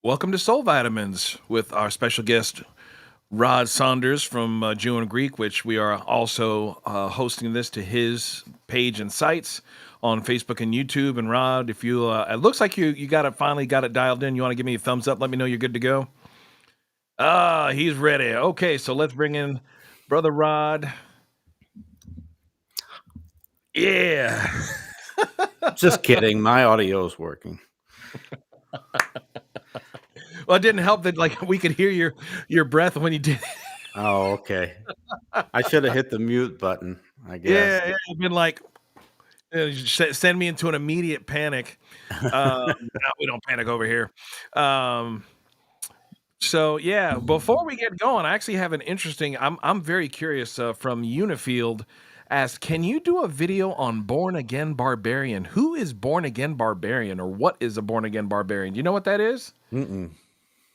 Welcome to Soul Vitamins with our special guest, Rod Saunders from Jew and Greek, which we are also hosting this to his page and sites on Facebook and YouTube. And Rod, if you, it looks like you got it finally got it dialed in. You want to give me a thumbs up? Let me know you're good to go. He's ready. Okay, so let's bring in Brother Rod. Yeah. Just kidding. My audio is working. Well, it didn't help that like we could hear your breath when you did. Oh, okay. I should have hit the mute button, I guess. Yeah, it's been like send me into an immediate panic. No, we don't panic over here. So yeah, before we get going, I actually have an interesting. I'm very curious. From Unifield, asked, "Can you do a video on born again barbarian? Who is born again barbarian, or what is a born again barbarian? Do you know what that is?" Mm-mm.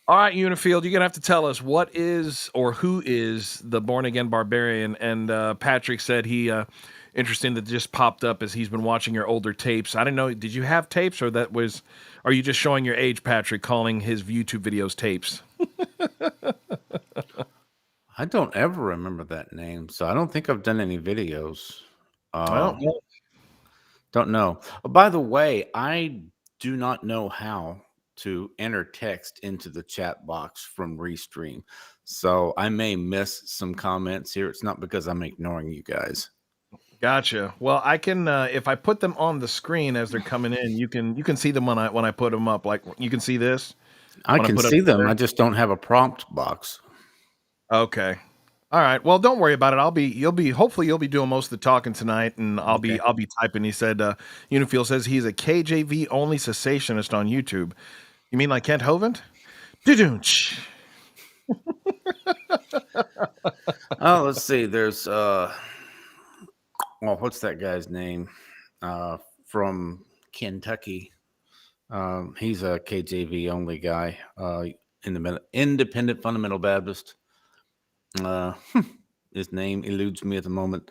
All right, Unifield, you're gonna have to tell us what is or who is the born again barbarian. And Patrick said he interesting that just popped up as he's been watching your older tapes. I didn't know. Did you have tapes, or that was? Are you just showing your age, Patrick, calling his YouTube videos tapes? I don't ever remember that name, so I don't think I've done any videos. Well, Don't know. Oh, by the way, I do not know how to enter text into the chat box from Restream, so I may miss some comments here. It's not because I'm ignoring you guys. gotcha. Well, I can if I put them on the screen as they're coming in, you can see them when I put them up. Like you can see this. I When I can put up see them. there. I just don't have a prompt box. Okay. All right. Well, don't worry about it. Hopefully you'll be doing most of the talking tonight, and Okay. I'll be typing. He said Unifield says he's a KJV only cessationist on YouTube. You mean like Kent Hovind? Doo-doonch. Oh, let's see. There's well, what's that guy's name? From Kentucky. He's a KJV only guy. Independent Fundamental Baptist. His name eludes me at the moment.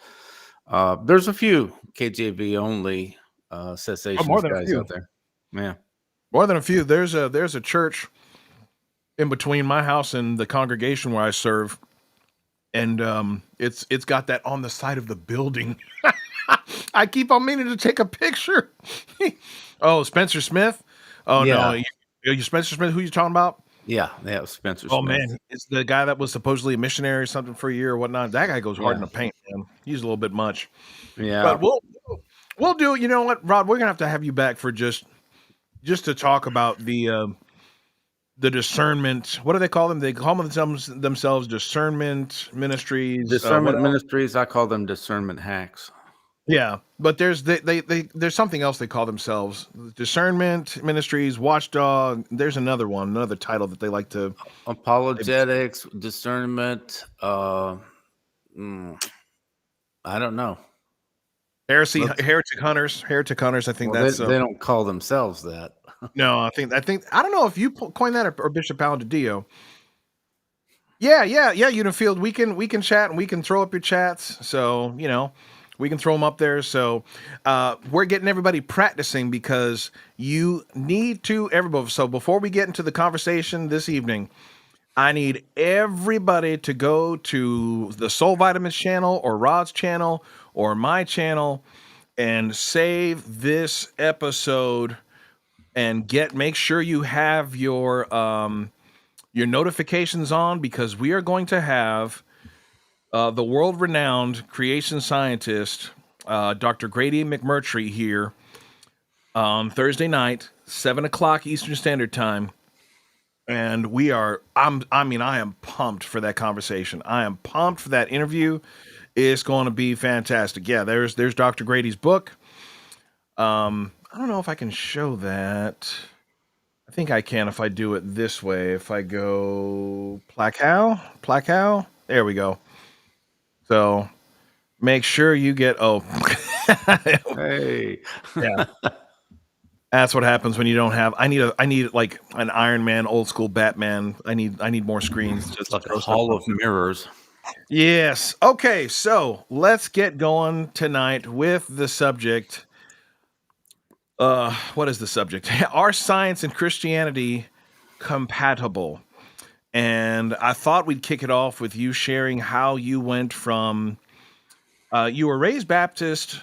There's a few KJV only Oh, more cessationist than a guys few. out there. Yeah. More than a few. There's a church in between my house and the congregation where I serve, and it's got that on the side of the building. I keep on meaning to take a picture. Oh, Spencer Smith. Oh no, Yeah. you Spencer Smith? Who you talking about? Yeah. Yeah. Spencer Oh Smith. man, it's the guy that was supposedly a missionary or something for a year or whatnot. That guy goes hard Yeah. in the paint, man. He's a little bit much, Yeah. but we'll do. You know what, Rod? We're gonna have you back for just to talk about the discernment. What do they call them? They call themselves discernment ministries. What Discernment else? ministries. I call them discernment hacks. Yeah, but there's something else they call themselves. Discernment ministries, watchdog. There's another title that they like to. Apologetics, discernment. I don't know. Heretic hunters. Heretic hunters. I think Well, that's. they don't call themselves that. No, I think I don't know if you coined that or Bishop Paladino. Yeah. Unifield. We can chat and we can throw up your chats. So we can throw them up there. So we're getting everybody practicing because you need to everybody. So before we get into the conversation this evening, I need everybody to go to the Soul Vitamins channel or Rod's channel or my channel and save this episode and make sure you have your notifications on because we are going to have the world-renowned creation scientist Dr. Grady McMurtry here on Thursday night, 7 o'clock Eastern Standard Time. And I am pumped for that conversation. I am pumped for that interview. It's going to be fantastic. Yeah, there's Dr. Grady's book. I don't know if I can show that. I think I can if I do it this way. If I go Placow, there we go. So make sure you get. Oh, Hey. yeah. That's what happens when you don't have. I need like an Iron Man, old school Batman. I need more screens. Just It's like to a throw stuff hall up of there. mirrors. Yes. Okay. So let's get going tonight with the subject. What is the subject? Are science and Christianity compatible. And I thought we'd kick it off with you sharing how you went from you were raised Baptist.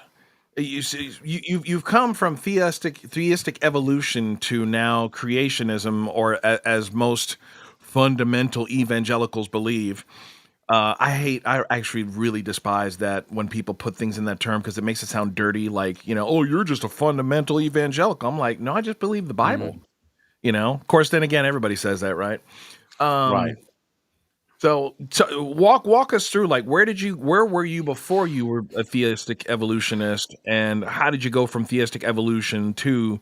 You've come from theistic evolution to now creationism, or as most fundamental evangelicals believe. I actually really despise that when people put things in that term because it makes it sound dirty, like, oh, you're just a fundamental evangelical. I'm like, no, I just believe the Bible. Mhm. Of course, then again, everybody says that, right? Right. Um, so walk us through, like, where were you before you were a theistic evolutionist, and how did you go from theistic evolution to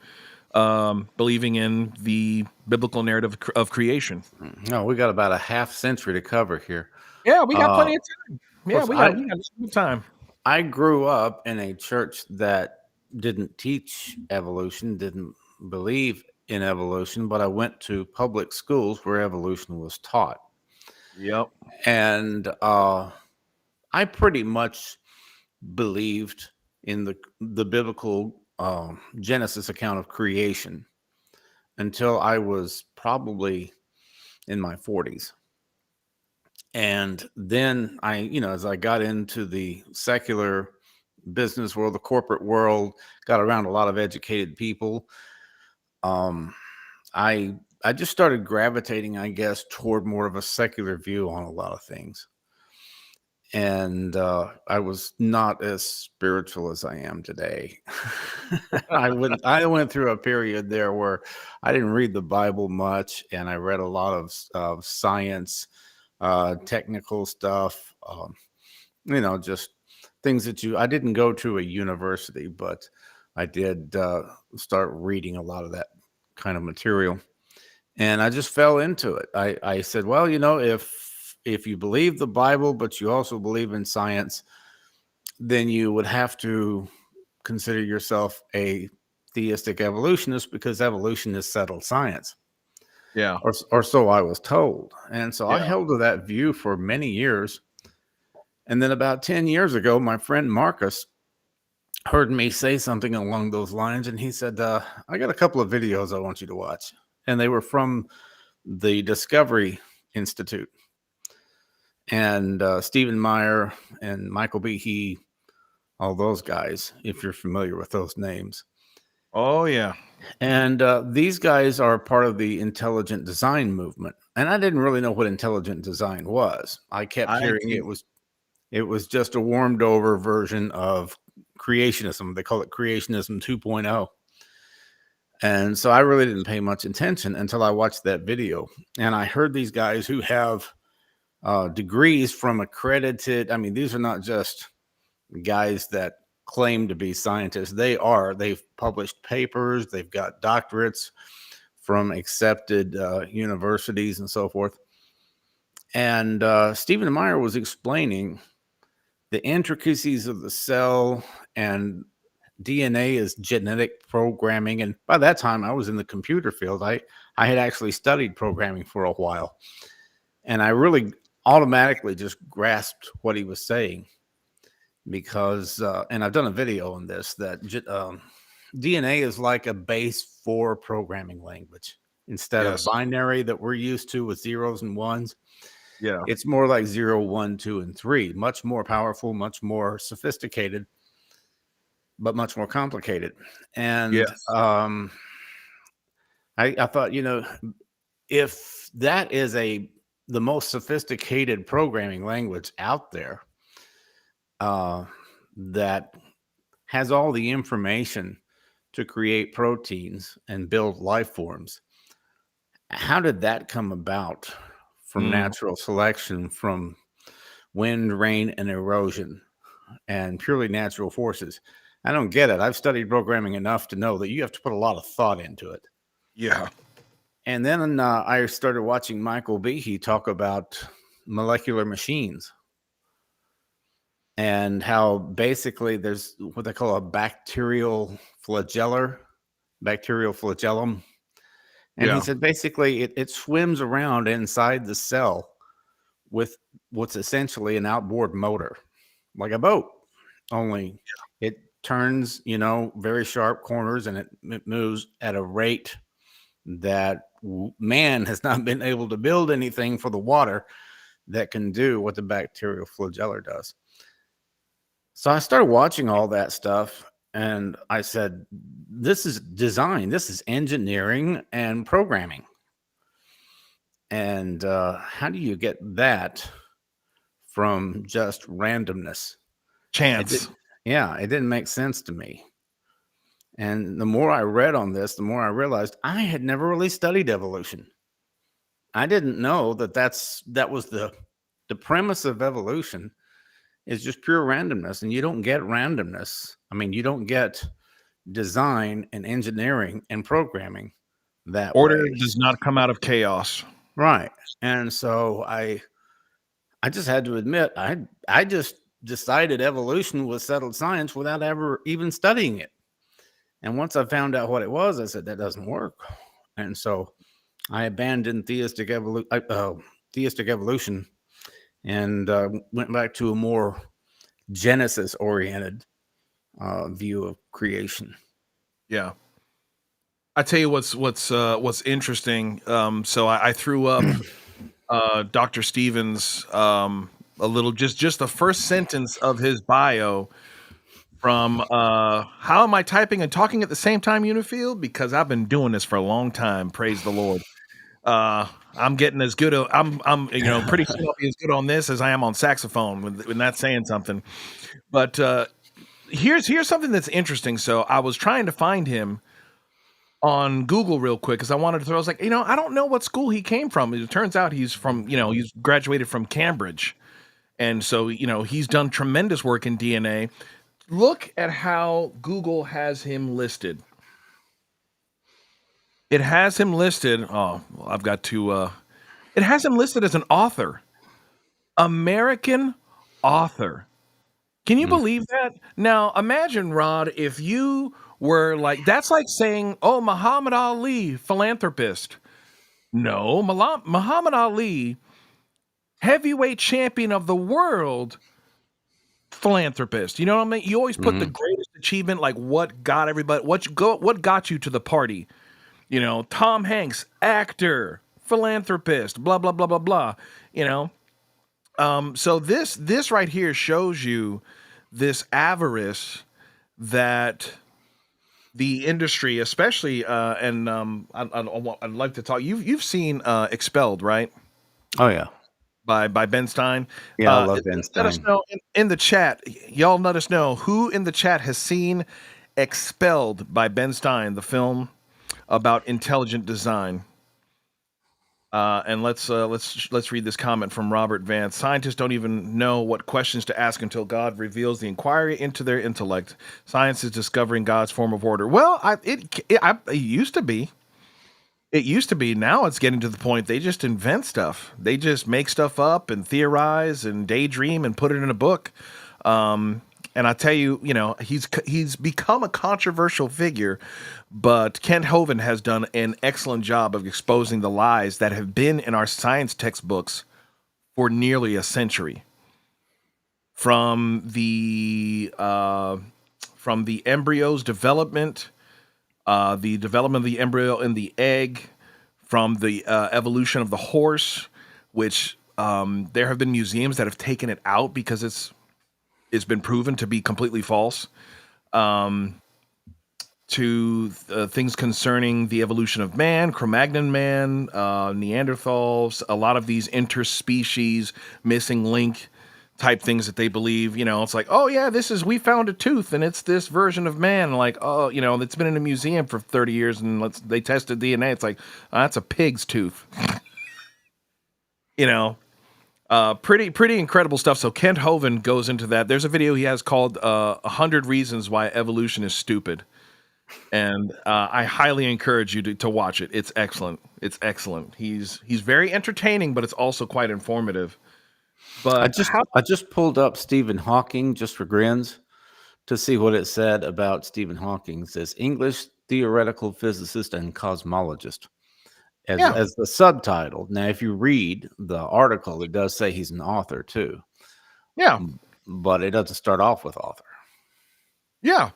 believing in the biblical narrative of creation? No, we got about a half century to cover here. Yeah, we got Of plenty of time. Yeah, course, we got some time. I grew up in a church that didn't teach evolution, didn't believe in evolution, but I went to public schools where evolution was taught. Yep. And I pretty much believed in the biblical Genesis account of creation until I was probably in my 40s. And then as I got into the secular business world, the corporate world, got around a lot of educated people, um, I I just started gravitating, I guess, toward more of a secular view on a lot of things. And I was not as spiritual as I am today. I went through a period there where I didn't read the Bible much, and I read a lot of science, technical stuff, just things that I didn't go to a university, but I did start reading a lot of that kind of material, and I just fell into it. I said, well, if you believe the Bible, but you also believe in science, then you would have to consider yourself a theistic evolutionist because evolution is settled science, Yeah. or so I was told. And so I Yeah. held to that view for many years. And then about 10 years ago, my friend Marcus heard me say something along those lines. And he said, I got a couple of videos I want you to watch. And they were from the Discovery Institute. And Stephen Meyer and Michael Behe, all those guys, if you're familiar with those names. Oh yeah. And these guys are part of the intelligent design movement. And I didn't really know what intelligent design was. I kept I hearing did. it was just a warmed over version of creationism. They call it creationism 2.0. And so I really didn't pay much attention until I watched that video. And I heard these guys who have degrees from accredited. I mean, these are not just guys that claim to be scientists. They've published papers, they've got doctorates from accepted universities and so forth. And Stephen Meyer was explaining the intricacies of the cell, and DNA is genetic programming. And by that time, I was in the computer field. I had actually studied programming for a while. And I really automatically just grasped what he was saying because, and I've done a video on this, that DNA is like a base for programming language. Instead of Yes. binary that we're used to with zeros and ones, Yeah. it's more like 0, 1, 2, and 3. Much more powerful, much more sophisticated, but much more complicated. And Yes. I thought, if that is the most sophisticated programming language out there, that has all the information to create proteins and build life forms, how did that come about from Mm. natural selection, from wind, rain, and erosion, and purely natural forces? I don't get it. I've studied programming enough to know that you have to put a lot of thought into it. Yeah. And then I started watching Michael Behe talk about molecular machines and how basically there's what they call a bacterial flagellum. And he Yeah. said basically it swims around inside the cell with what's essentially an outboard motor, like a boat, only it turns, very sharp corners, and it moves at a rate that man has not been able to build anything for the water that can do what the bacterial flagellar does. So I started watching all that stuff and I said, this is design, this is engineering and programming. And how do you get that from just randomness? It did, Chance. yeah, it didn't make sense to me. And the more I read on this, the more I realized I had never really studied evolution. I didn't know that was the premise of evolution is just pure randomness, and you don't get randomness. I mean, you don't get design and engineering and programming that Order way. does not come out of chaos. Right. And so I just had to admit I just decided evolution was settled science without ever even studying it. And once I found out what it was, I said that doesn't work. And so I abandoned theistic evolution and went back to a more Genesis oriented view of creation. Yeah. I tell you what's interesting. So I threw up Dr. Stevens a little, just the first sentence of his bio from how am I typing and talking at the same time, Unifield? Because I've been doing this for a long time. Praise the Lord. I'm getting as good. I'm pretty soon I'll be as good on this as I am on saxophone when that's saying something. But here's something that's interesting. So I was trying to find him on Google real quick because I wanted to throw. I was like, I don't know what school he came from. It turns out he's from, he's graduated from Cambridge, and so he's done tremendous work in DNA. Look at how Google has him listed. It has him listed. Oh, well, I've got to. It has him listed as an author, American author. Can you believe that? Now, imagine, Rod, if you were like, that's like saying, oh, Muhammad Ali, philanthropist. No, Muhammad Ali, heavyweight champion of the world, philanthropist. You know what I mean? You always put the greatest achievement, like what got everybody, what got you to the party. Tom Hanks, actor, philanthropist, blah, blah, blah, blah, blah. So this right here shows you this avarice that the industry, especially, and I'd like to talk. You've seen Expelled, right? Oh yeah, By Ben Stein. yeah. I love Ben Let us Stein. know in the chat. Y'all let us know who in the chat has seen Expelled by Ben Stein, the film about intelligent design. And let's read this comment from Robert Vance. Scientists don't even know what questions to ask until God reveals the inquiry into their intellect. Science is discovering God's form of order. Well, it used to be. It used to be. Now it's getting to the point they just invent stuff. They just make stuff up and theorize and daydream and put it in a book. And I tell you, he's become a controversial figure, but Kent Hovind has done an excellent job of exposing the lies that have been in our science textbooks for nearly a century. From the embryo's development, the development of the embryo in the egg, from the evolution of the horse, which there have been museums that have taken it out because it's been proven to be completely false, to things concerning the evolution of man, Cro-Magnon man, Neanderthals, a lot of these interspecies missing link type things that they believe, it's like, oh yeah, we found a tooth and it's this version of man. Like, oh, it's been in a museum for 30 years and they tested DNA. It's like, oh, that's a pig's tooth. Pretty incredible stuff. So Kent Hovind goes into that. There's a video he has called 100 Reasons Why Evolution is Stupid. And I highly encourage you to watch it. It's excellent. It's excellent. He's very entertaining, but it's also quite informative. But I just pulled up Stephen Hawking just for grins to see what it said about Stephen Hawking. It says English theoretical physicist and cosmologist as the subtitle. Now, if you read the article, it does say he's an author too. Yeah. But it doesn't start off with author. Yeah.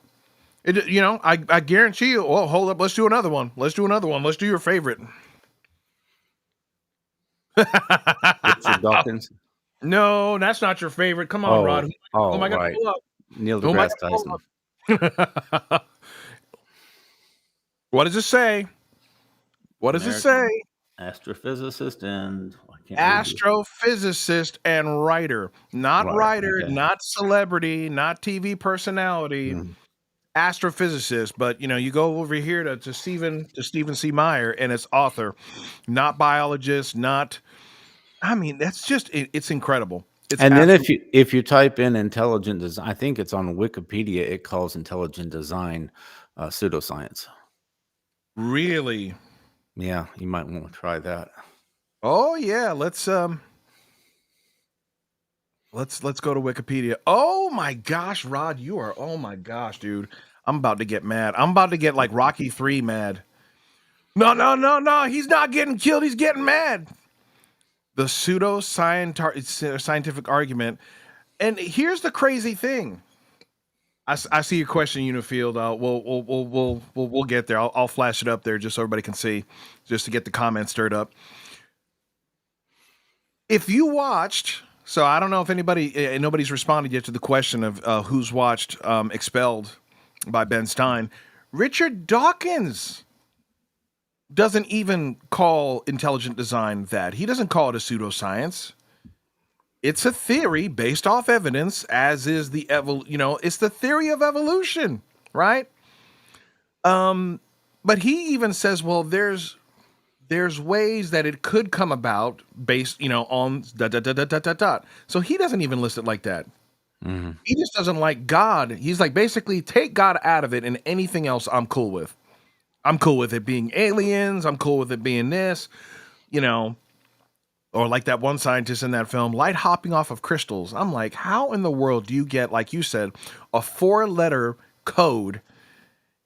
I guarantee you. Well, hold up. Let's do another one. Let's do another one. Let's do your favorite. Richard Dawkins. No, that's not your favorite. Come on, Rod. Oh, Who am oh, I going to right. pull up? Neil Who am I deGrasse going Tyson. to pull up? What does it say? What does it say? Astrophysicist and I can't read this. Astrophysicist and writer. Not Right. writer, Okay. not celebrity, not TV personality. Mhm. Astrophysicist, but you go over here to Stephen C. Meyer, and it's author, not biologist, not. I mean, that's just it's incredible. It's And then absolutely if you type in intelligent design, I think it's on Wikipedia. It calls intelligent design pseudoscience. really. Yeah, you might want to try that. Oh yeah, let's go to Wikipedia. Oh my gosh, Rod, you are. Oh my gosh, dude, I'm about to get mad. I'm about to get like Rocky 3 mad. No, no, no, no. He's not getting killed. He's getting mad. The scientific argument. And here's the crazy thing. I see your question, Unifield. We'll get there. I'll flash it up there just so everybody can see, just to get the comments stirred up. If you watched, so I don't know if nobody's responded yet to the question of who's watched Expelled by Ben Stein. Richard Dawkins doesn't even call intelligent design that. He doesn't call it a pseudoscience. It's a theory based off evidence, as is it's the theory of evolution, right? But he even says, well, there's ways that it could come about based, on dot dot dot dot dot dot dot. So he doesn't even list it like that. Mhm. He just doesn't like God. He's like, basically take God out of it, and anything else I'm cool with. I'm cool with it being aliens. I'm cool with it being this, you know, or like that one scientist in that film, light hopping off of crystals. I'm like, how in the world do you get, like you said, a 4-letter code,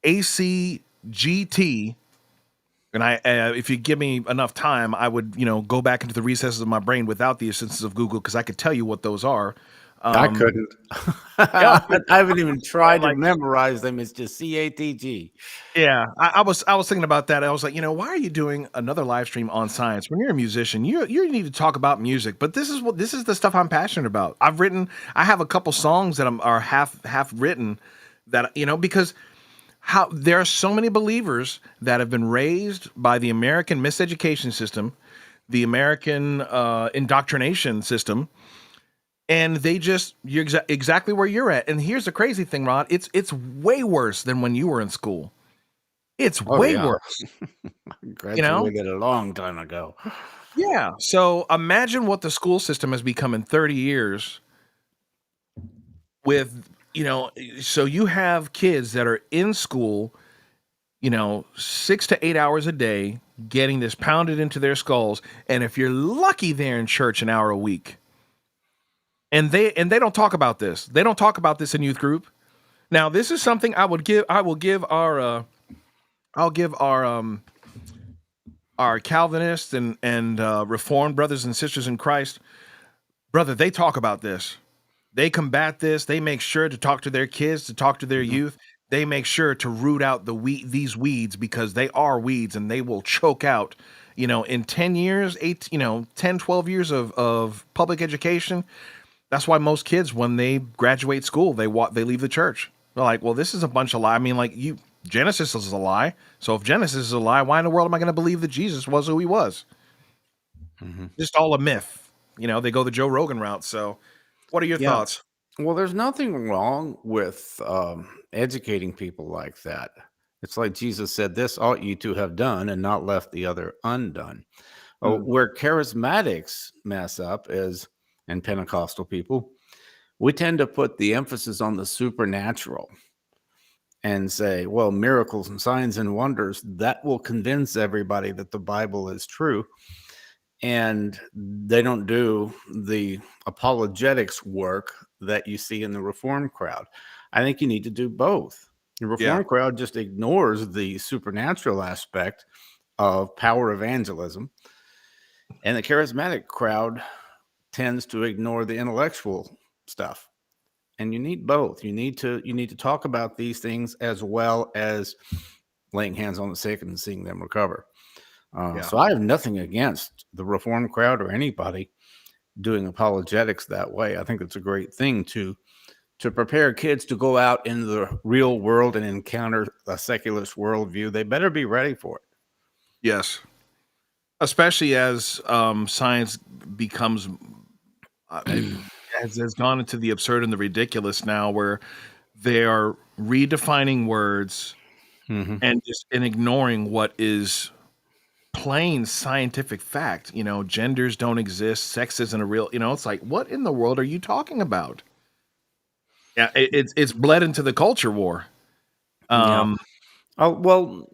ACGT? And if you give me enough time, I would, go back into the recesses of my brain without the assistance of Google, because I could tell you what those are. I couldn't. Yeah, I haven't even tried to like, memorize them. It's just CATG. yeah, I was thinking about that. I was like, why are you doing another live stream on science when you're a musician? You need to talk about music. But this is the stuff I'm passionate about. I have a couple songs that are half written, that because how there are so many believers that have been raised by the American miseducation system, the American indoctrination system, and you're exactly where you're at. And here's the crazy thing, Rod. It's way worse than when you were in school. It's Oh way yeah, worse, you know? graduated a long time ago. Yeah. So imagine what the school system has become in 30 years with, so you have kids that are in school, 6 to 8 hours a day, getting this pounded into their skulls. And if you're lucky, they're in church an hour a week. And they don't talk about this. They don't talk about this in youth group. Now, this is something I will give our Calvinists and Reformed brothers and sisters in Christ, brother. They talk about this. They combat this. They make sure to talk to their kids, to talk to their Mhm. youth. They make sure to root out these weeds, because they are weeds, and they will choke out. In 10 years, 10, 12 years of public education. That's why most kids, when they graduate school, they leave the church. They're like, well, this is a bunch of lie. I mean, like, Genesis is a lie. So if Genesis is a lie, why in the world am I going to believe that Jesus was who he was? Mhm. Just all a myth. They go the Joe Rogan route. So what are your Yeah. thoughts? Well, there's nothing wrong with educating people like that. It's like Jesus said, "This ought you to have done, and not left the other undone." Oh, Mm, where charismatics mess up is, and Pentecostal people, we tend to put the emphasis on the supernatural and say, well, miracles and signs and wonders, that will convince everybody that the Bible is true. And they don't do the apologetics work that you see in the reform crowd. I think you need to do both. The yeah. reform crowd just ignores the supernatural aspect of power evangelism, and the charismatic crowd tends to ignore the intellectual stuff. and you need both. You need to talk about these things as well as laying hands on the sick and seeing them recover. Yeah. So I have nothing against the reform crowd or anybody doing apologetics that way. I think it's a great thing to prepare kids to go out into the real world and encounter a secularist worldview. They better be ready for it. Yes. Especially as science becomes has gone into the absurd and the ridiculous now, where they are redefining words Hmm. and ignoring what is plain scientific fact. Genders don't exist, sex isn't a real. It's like, what in the world are you talking about? Yeah, it's bled into the culture war. Yeah. Um, Oh well,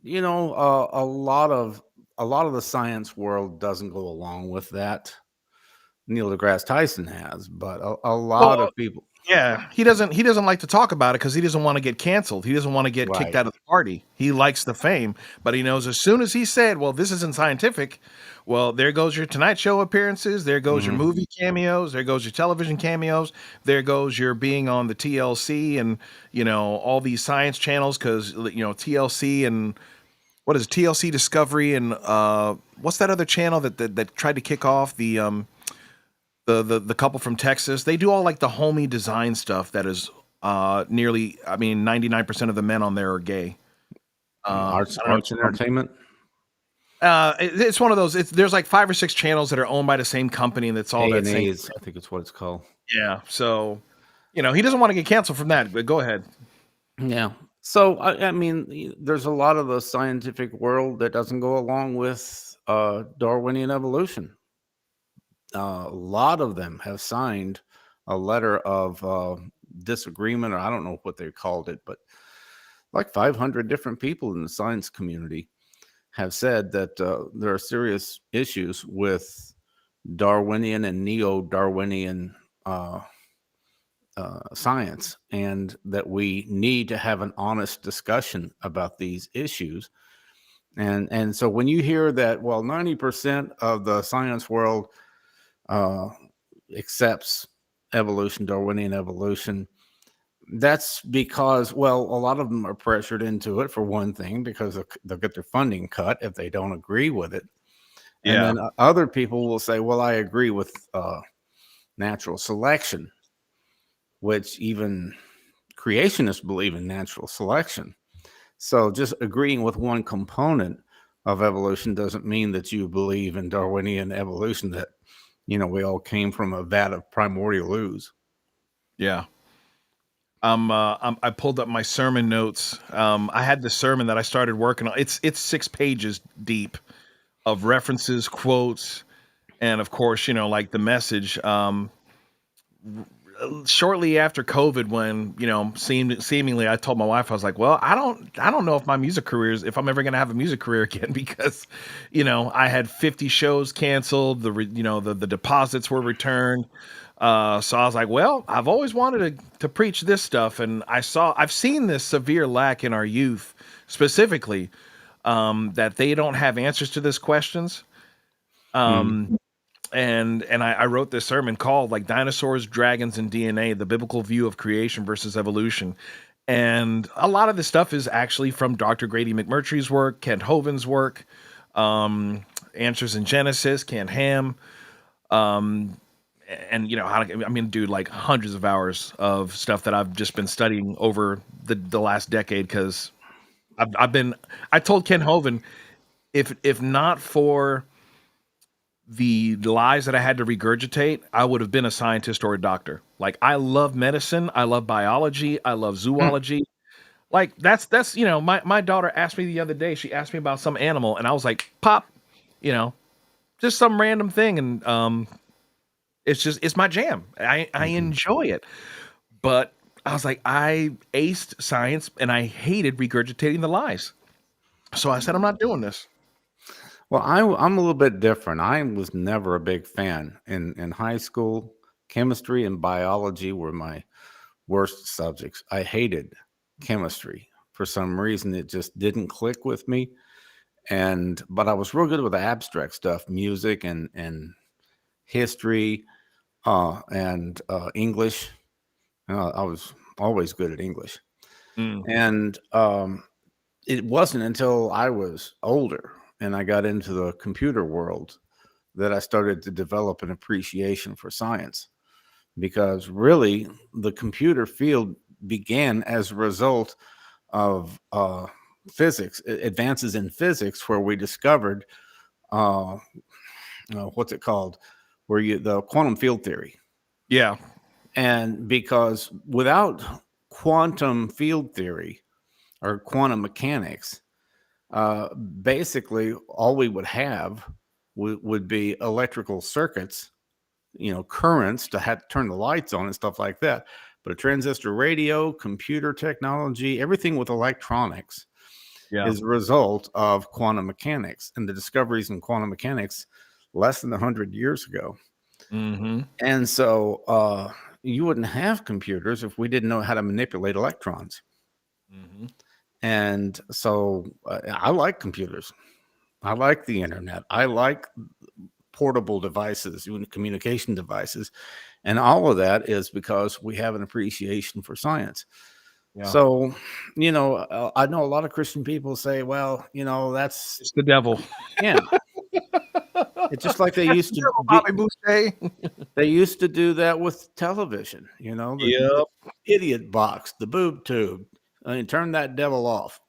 a lot of the science world doesn't go along with that. Neil deGrasse Tyson has, but a lot well, of people. yeah, he doesn't like to talk about it because he doesn't want to get canceled. He doesn't want to get kicked Right. out of the party. He likes the fame, but he knows as soon as he said, "Well, this isn't scientific," well, there goes your Tonight Show appearances, there goes your Mhm. movie cameos, there goes your television cameos, there goes your being on the TLC and all these science channels because TLC and what is it, TLC Discovery and what's that other channel that tried to kick off the couple from Texas? They do all like the homey design stuff that is nearly, I mean, 99% of the men on there are gay. Arts, I don't know. arts, and entertainment. It's one of those. There's like 5 or 6 channels that are owned by the same company, and it's all A that and same. A's, I think it's what it's called. Yeah. So, he doesn't want to get canceled from that. But go ahead. Yeah. So I mean, there's a lot of the scientific world that doesn't go along with Darwinian evolution. A lot of them have signed a letter of disagreement, or I don't know what they called it, but like 500 different people in the science community have said that there are serious issues with Darwinian and neo-Darwinian uh, science, and that we need to have an honest discussion about these issues. And so when you hear that, well, 90% of the science world uh, accepts evolution, Darwinian evolution, that's because, well, a lot of them are pressured into it, for one thing, because they'll get their funding cut if they don't agree with it. And Yeah. then other people will say, well, I agree with natural selection, which even creationists believe in natural selection. So just agreeing with one component of evolution doesn't mean that you believe in Darwinian evolution, that, we all came from a vat of primordial ooze. Yeah. I pulled up my sermon notes. I had the sermon that I started working on. It's 6 pages deep of references, quotes, and of course, like the message. Shortly after COVID, when seemingly, I told my wife, I was like, "Well, I don't know if my music career is, if I'm ever going to have a music career again," because, I had 50 shows canceled. The deposits were returned. So I was like, "Well, I've always wanted to preach this stuff," and I've seen this severe lack in our youth, specifically, that they don't have answers to these questions. Mm. Um, and I wrote this sermon called like Dinosaurs, Dragons, and DNA, the biblical view of creation versus evolution. And a lot of this stuff is actually from Dr. Grady McMurtry's work, Kent Hovind's work, um, Answers in Genesis, Ken Ham. Um, and I mean, dude, like hundreds of hours of stuff that I've just been studying over the last decade because I told Ken Hovind, if not for the lies that I had to regurgitate, I would have been a scientist or a doctor. Like, I love medicine, I love biology, I love Mm. zoology. Like, that's my daughter asked me the other day, she asked me about some animal, and I was like, "Pop," you know, just some random thing, and it's my jam. I Mhm. enjoy it. But I was like, I aced science and I hated regurgitating the lies. So I said, I'm not doing this. Well, I'm a little bit different. I was never a big fan. In high school. Chemistry and biology were my worst subjects. I hated chemistry. For some reason, it just didn't click with me. But I was real good with the abstract stuff, music and history, and English. I was always good at English. Mm. And it wasn't until I was older and I got into the computer world that I started to develop an appreciation for science, because really the computer field began as a result of physics, advances in physics, where we discovered uh, what's it called, where you the quantum field theory. Yeah. And because without quantum field theory or quantum mechanics, basically all we would have would be electrical circuits, currents to have to turn the lights on and stuff like that. But a transistor radio, computer technology, everything with electronics Yeah. is a result of quantum mechanics and the discoveries in quantum mechanics less than 100 years ago. Mm-hmm. And so you wouldn't have computers if we didn't know how to manipulate electrons. Mm-hmm. And so I like computers. I like the internet. I like portable devices, even communication devices. And all of that is because we have an appreciation for science. Yeah. So, I know a lot of Christian people say, well, that's, It's the devil. yeah, it's just like That's the devil, Bobby Boucher. they used to do that with television, the Yep. idiot box, the boob tube. I mean, turn that devil off,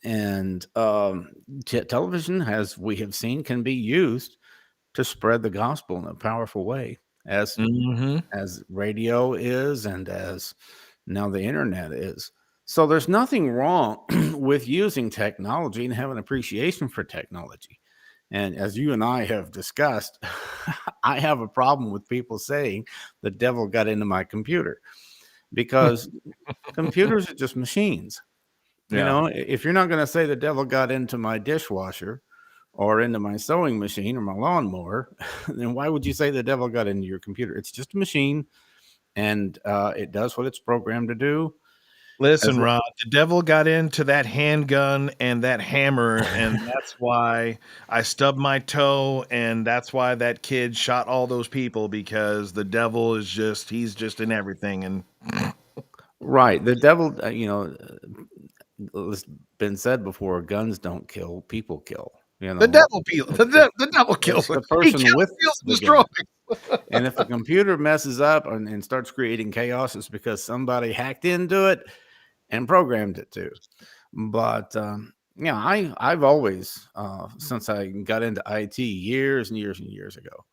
and television, as we have seen, can be used to spread the gospel in a powerful way, as Mm-hmm. as radio is and as now the internet is. So there's nothing wrong with using technology and having appreciation for technology. And as you and I have discussed, I have a problem with people saying the devil got into my computer, because computers are just machines. Yeah. If you're not going to say the devil got into my dishwasher or into my sewing machine or my lawnmower, then why would you say the devil got into your computer? It's just a machine, and it does what it's programmed to do. As Listen, lo- Rod, the devil got into that handgun and that hammer, and that's why I stubbed my toe, and that's why that kid shot all those people, because the devil is he's just in everything. And right, the devil, it's been said before, guns don't kill, people kill. the devil, the devil kills It's it. the He person kills, with steals, and the gun. destroys. And if the computer messes up and starts creating chaos, it's because somebody hacked into it and programmed it to. But yeah, I've always, since I got into IT years and years and years ago,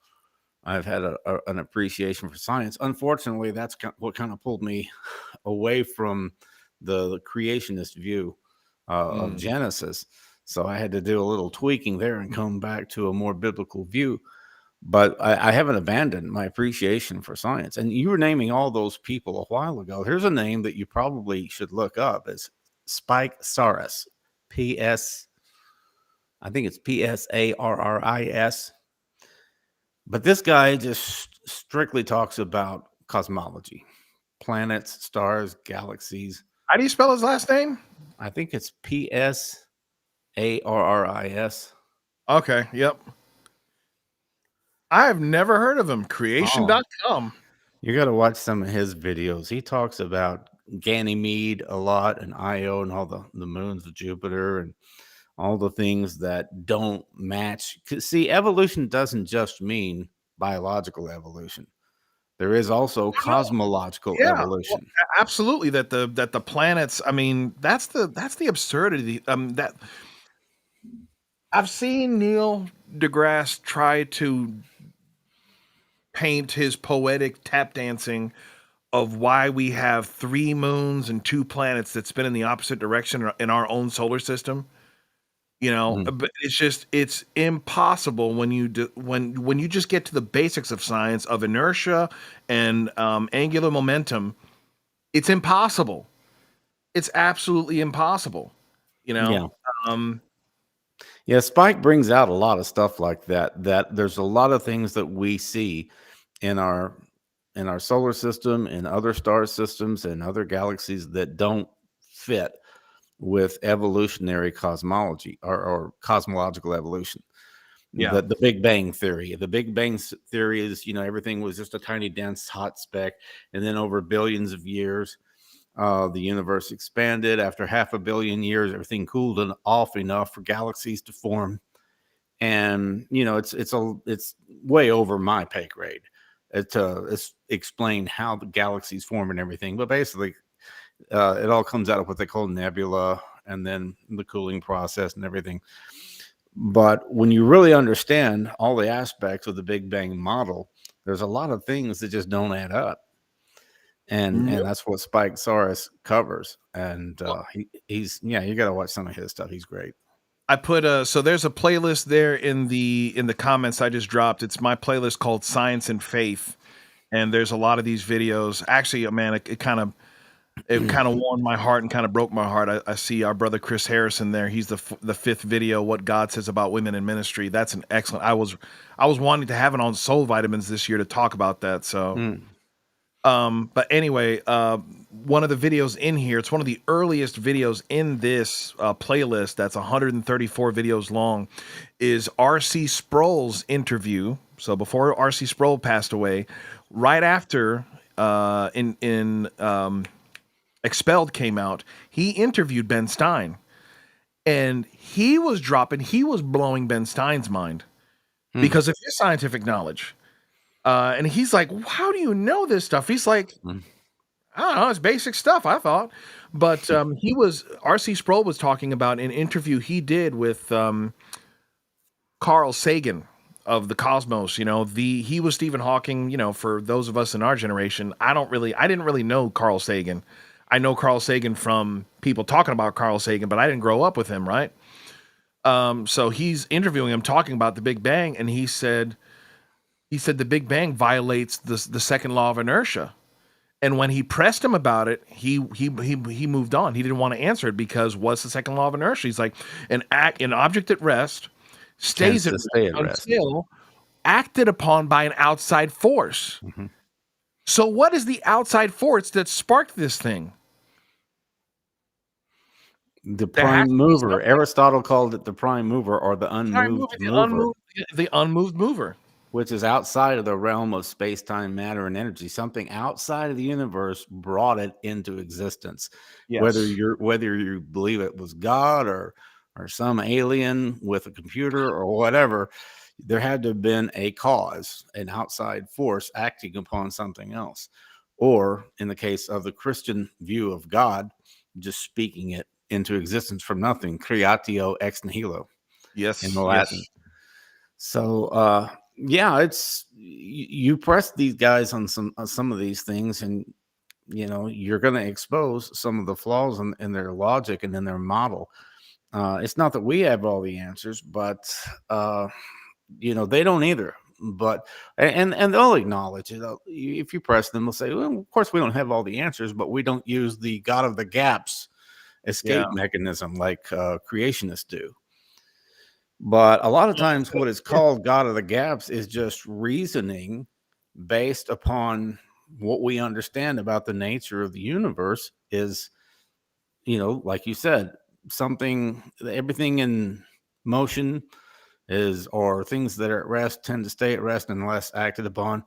I've had an appreciation for science. Unfortunately, that's what kind of pulled me away from the creationist view of Mm. Genesis. So I had to do a little tweaking there and come back to a more biblical view. But I haven't abandoned my appreciation for science. And you were naming all those people a while ago. Here's a name that you probably should look up. It's Spike Saris. P.S. I think it's P.S.A.R.R.I.S. But this guy just strictly talks about cosmology, planets, stars, galaxies. How do you spell his last name? I think it's P.S.A.R.R.I.S. Okay, yep. I have never heard of him. Oh, Creation.com. you got to watch some of his videos. He talks about Ganymede a lot, and Io, and all the moons of Jupiter, and all the things that don't match. 'Cause, see, evolution doesn't just mean biological evolution. There is also Oh, no. cosmological Yeah, well, evolution. absolutely. That the planets. I mean, that's the absurdity. That I've seen Neil deGrasse try to paint his poetic tap dancing of why we have three moons and two planets that spin in the opposite direction in our own solar system. Mhm. But it's impossible when when you just get to the basics of science of inertia and angular momentum. It's impossible. It's absolutely impossible. You know. Yeah. Um, Yeah, Spike brings out a lot of stuff like that. That there's a lot of things that we see in our solar system, in other star systems, and other galaxies that don't fit with evolutionary cosmology or cosmological evolution. Yeah. The Big Bang theory. The Big Bang theory is, everything was just a tiny, dense, hot speck, and then over billions of years, the universe expanded. After half a billion years, everything cooled off enough for galaxies to form. And it's way over my pay grade to explain how the galaxies form and everything. But basically, it all comes out of what they call nebula, and then the cooling process and everything. But when you really understand all the aspects of the Big Bang model, there's a lot of things that just don't add up. And that's what Spike Soros covers. And you got to watch some of his stuff. He's great. I put so there's a playlist there in the comments I just dropped. It's my playlist called Science and Faith, and there's a lot of these videos. Actually, man, it kind of warmed my heart and kind of broke my heart. I see our brother Chris Harrison there. He's the fifth video, What God Says About Women in Ministry. That's an excellent. I was wanting to have it on Soul Vitamins this year to talk about that. So. But anyway, one of the videos in here, it's one of the earliest videos in this playlist that's 134 videos long, is R.C. Sproul's interview. So before R.C. Sproul passed away, right after Expelled came out, he interviewed Ben Stein. And he was blowing Ben Stein's mind because of his scientific knowledge. And he's like, how do you know this stuff? He's like, I don't know, it's basic stuff, I thought. But R.C. Sproul was talking about an interview he did with Carl Sagan of the Cosmos. He was Stephen Hawking, for those of us in our generation. I didn't really know Carl Sagan. I know Carl Sagan from people talking about Carl Sagan, but I didn't grow up with him, right? So he's interviewing him, talking about the Big Bang, and he said the Big Bang violates the second law of inertia. And when he pressed him about it, he moved on. He didn't want to answer it because what's the second law of inertia? He's like, an object at rest stays at rest until acted upon by an outside force. Mm-hmm. So what is the outside force that sparked this thing? The prime mover. Aristotle called it the prime mover, or the unmoved mover. The unmoved mover. Which is outside of the realm of space-time, matter, and energy. Something outside of the universe brought it into existence. Yes. Whether you believe it was God or some alien with a computer or whatever, there had to have been a cause, an outside force acting upon something else. Or in the case of the Christian view of God, just speaking it into existence from nothing, creatio ex nihilo. Yes, in the Latin. Yes. So, it's you press these guys on some of these things, and you're going to expose some of the flaws in their logic and in their model. It's not that we have all the answers, but they don't either. But and they'll acknowledge it. If you press them, they'll say, well, of course we don't have all the answers, but we don't use the God of the gaps escape mechanism like creationists do. But a lot of times what is called God of the gaps is just reasoning based upon what we understand about the nature of the universe is, like you said, everything in motion or things that are at rest tend to stay at rest unless acted upon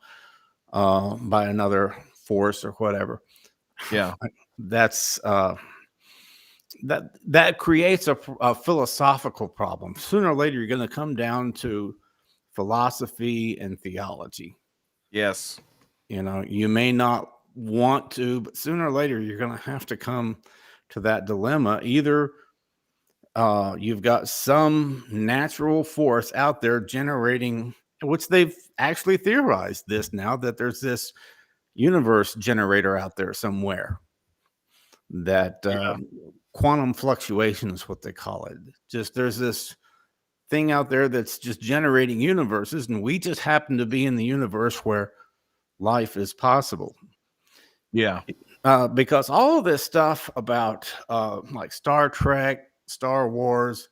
by another force or whatever. Yeah. That's that creates a philosophical problem. Sooner or later, you're going to come down to philosophy and theology. Yes. You may not want to, but sooner or later, you're going to have to come to that dilemma. Either you've got some natural force out there generating, which they've actually theorized this now, that there's this universe generator out there somewhere that quantum fluctuation is what they call it. Just there's this thing out there that's just generating universes, and we just happen to be in the universe where life is possible. Yeah. Because all of this stuff about like Star Trek, Star Wars,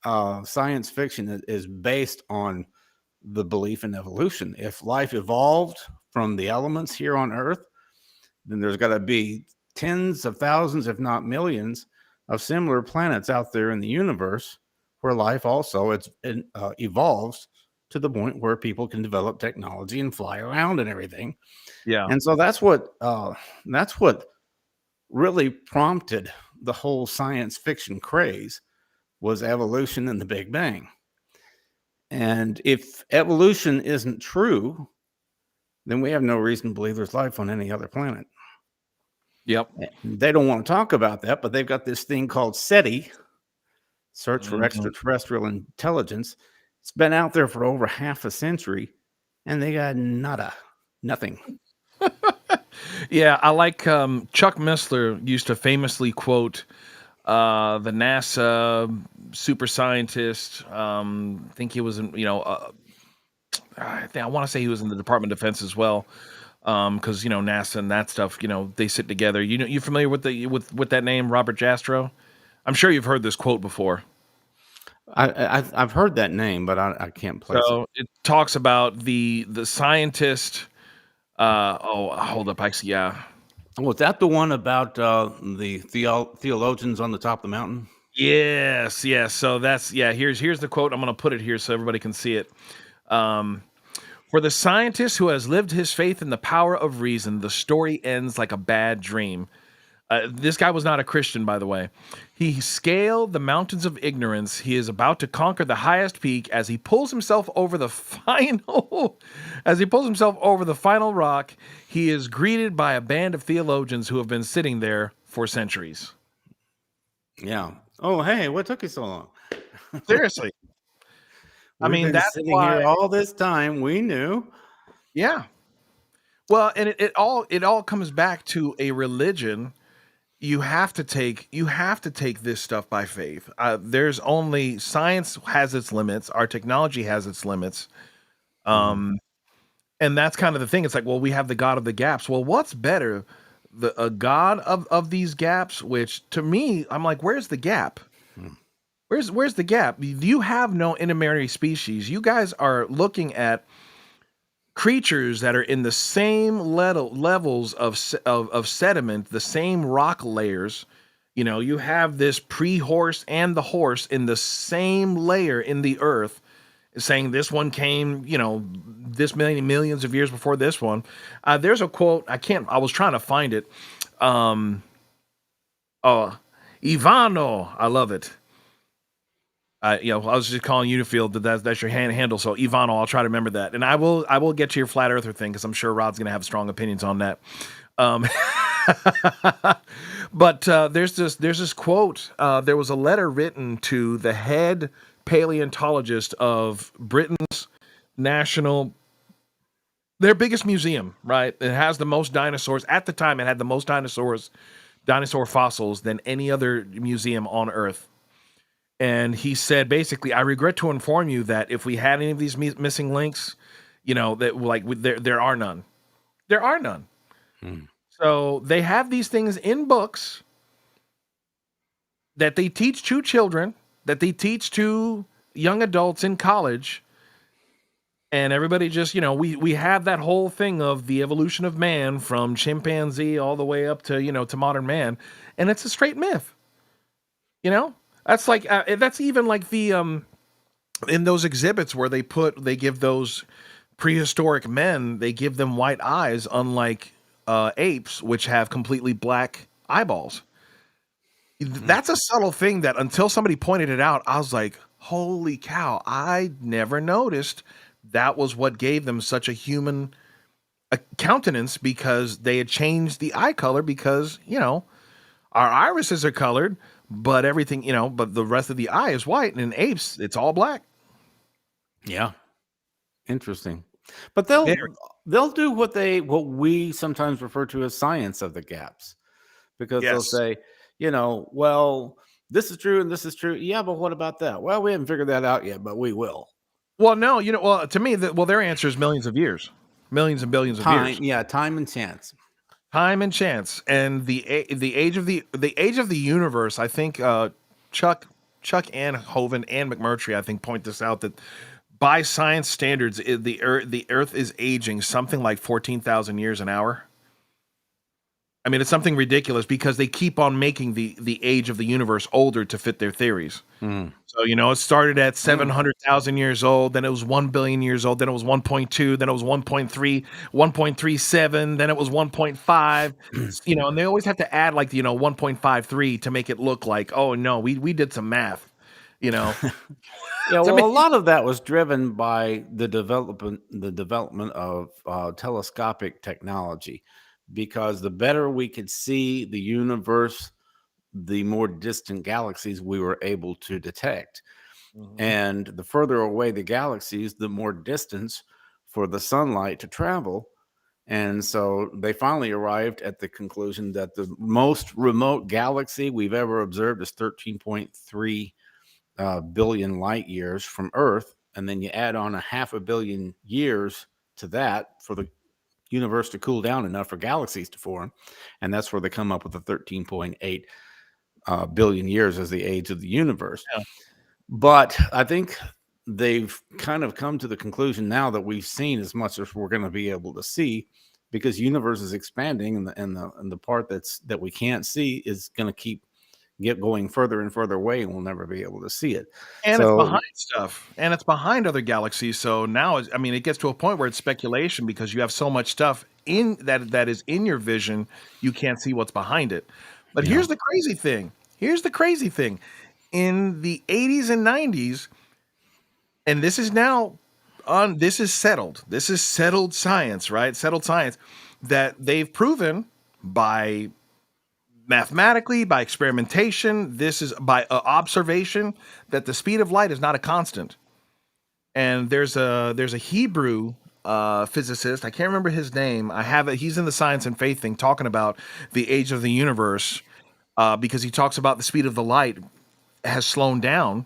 science fiction is based on the belief in evolution. If life evolved from the elements here on Earth, then there's got to be tens of thousands, if not millions, of similar planets out there in the universe where life also evolves to the point where people can develop technology and fly around and everything. Yeah. And so that's what really prompted the whole science fiction craze was evolution and the Big Bang. And if evolution isn't true, then we have no reason to believe there's life on any other planet. Yep. They don't want to talk about that, but they've got this thing called SETI, Search for Mhm. Extraterrestrial Intelligence. It's been out there for over half a century, and they got nada, nothing. Yeah, I like Chuck Missler used to famously quote the NASA super scientist. I think he was in, I want to say he was in the Department of Defense as well. Because NASA and that stuff, they sit together. You familiar with with that name, Robert Jastrow? I'm sure you've heard this quote before. I've heard that name, but I can't place it. So it talks about the scientist. Oh, hold up, actually, yeah. Was that the one about the theologians on the top of the mountain? Yes, yes. So that's yeah. Here's the quote. I'm gonna put it here so everybody can see it. Um, For the scientist who has lived his faith in the power of reason, the story ends like a bad dream. This guy was not a Christian, by the way. He scaled the mountains of ignorance. He is about to conquer the highest peak as he pulls himself over the final as he pulls himself over the final rock. He is greeted by a band of theologians who have been sitting there for centuries. Yeah. Oh, hey, what took you so long? Seriously. I We've mean, been that's sitting why, here all this time. We knew. yeah. Well, and it all comes back to a religion. You have to take this stuff by faith. There's only science has its limits. Our technology has its limits. Mhm. Um, and that's kind of the thing. It's like, well, we have the God of the gaps. Well, what's better, the a God of these gaps? Which to me, I'm like, where's the gap? Mm. Where's the gap? You have no intermarried species. You guys are looking at creatures that are in the same levels of sediment, the same rock layers. You have this pre-horse and the horse in the same layer in the earth, saying this one came, this many millions of years before this one. There's a quote. I was trying to find it. Um, Ivano, I love it. I was just calling Unifield. That's your handle. So Ivano, I'll try to remember that, and I will get to your flat earther thing because I'm sure Rod's going to have strong opinions on that. Um, but there's this quote. There was a letter written to the head paleontologist of Britain's national, their biggest museum. Right, it has the most dinosaurs at the time. It had the most dinosaur fossils than any other museum on Earth. And he said, basically, I regret to inform you that if we had any of these missing links, that like there are none. There are none. Mm. So they have these things in books that they teach to children, that they teach to young adults in college, and everybody just, we have that whole thing of the evolution of man from chimpanzee all the way up to to modern man, and it's a straight myth. That's like that's even like the in those exhibits where they give those prehistoric men, they give them white eyes, unlike apes, which have completely black eyeballs. Mm. That's a subtle thing that until somebody pointed it out, I was like, holy cow, I never noticed that was what gave them such a human countenance, because they had changed the eye color because, our irises are colored, but everything, but the rest of the eye is white, and in apes, it's all black. Yeah. Interesting. But Very. they'll do what we sometimes refer to as science of the gaps, because they'll Yes. say, well, this is true and this is true. Yeah, but what about that? Well, we haven't figured that out yet, but we will. Well, no, well, to me, their answer is millions of years, millions and billions of years, Time and chance. time and chance, and the age of the universe. I think Chuck and Hovind and McMurtry, I think, point this out, that by science standards, the Earth is aging something like 14,000 years an hour. I mean, it's something ridiculous because they keep on making the age of the universe older to fit their theories. Mm. So, it started at Mm. 700,000 years old, then it was 1 billion years old, then it was 1.2, then it was 1.3, 1.37, then it was 1.5, and they always have to add like, 1.53 to make it look like, oh no, we did some math, you know. Yeah, To well, make a lot of that was driven by the development of telescopic technology, because the better we could see the universe, the more distant galaxies we were able to detect. Mhm. And the further away the galaxies, the more distance for the sunlight to travel. And so they finally arrived at the conclusion that the most remote galaxy we've ever observed is 13.3 billion light years from Earth. And then you add on a half a billion years to that for the universe to cool down enough for galaxies to form. And that's where they come up with the 13.8 billion years as the age of the universe. Yeah. But I think they've kind of come to the conclusion now that we've seen as much as we're going to be able to see, because universe is expanding, and the part that we can't see is going to get going further and further away, and we'll never be able to see it. And it's So behind stuff, and it's behind other galaxies. So now, I mean, it gets to a point where it's speculation because you have so much stuff in that is in your vision, you can't see what's behind it. But yeah, here's the crazy thing. Here's the crazy thing. In the 80s and 90s, and this is now on this is settled. This is settled science, right? Settled science that they've proven by mathematically, by experimentation, this is by observation that the speed of light is not a constant. And there's a Hebrew physicist. I can't remember his name. I have it. He's in the science and faith thing, talking about the age of the universe, because he talks about the speed of the light has slowed down.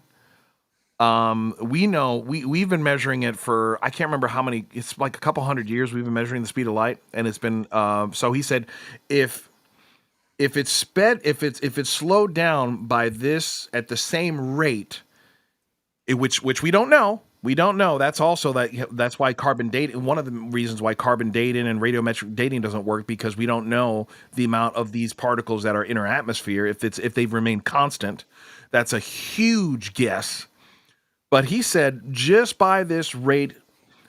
We know we've been measuring it for, I can't remember how many. It's like a couple hundred years. We've been measuring the speed of light, and it's been. So he said, if if it's slowed down by this at the same rate, which we don't know. We don't know. That's why carbon dating. One of the reasons why carbon dating and radiometric dating doesn't work, because we don't know the amount of these particles that are in our atmosphere. If they've remained constant, that's a huge guess. But he said just by this rate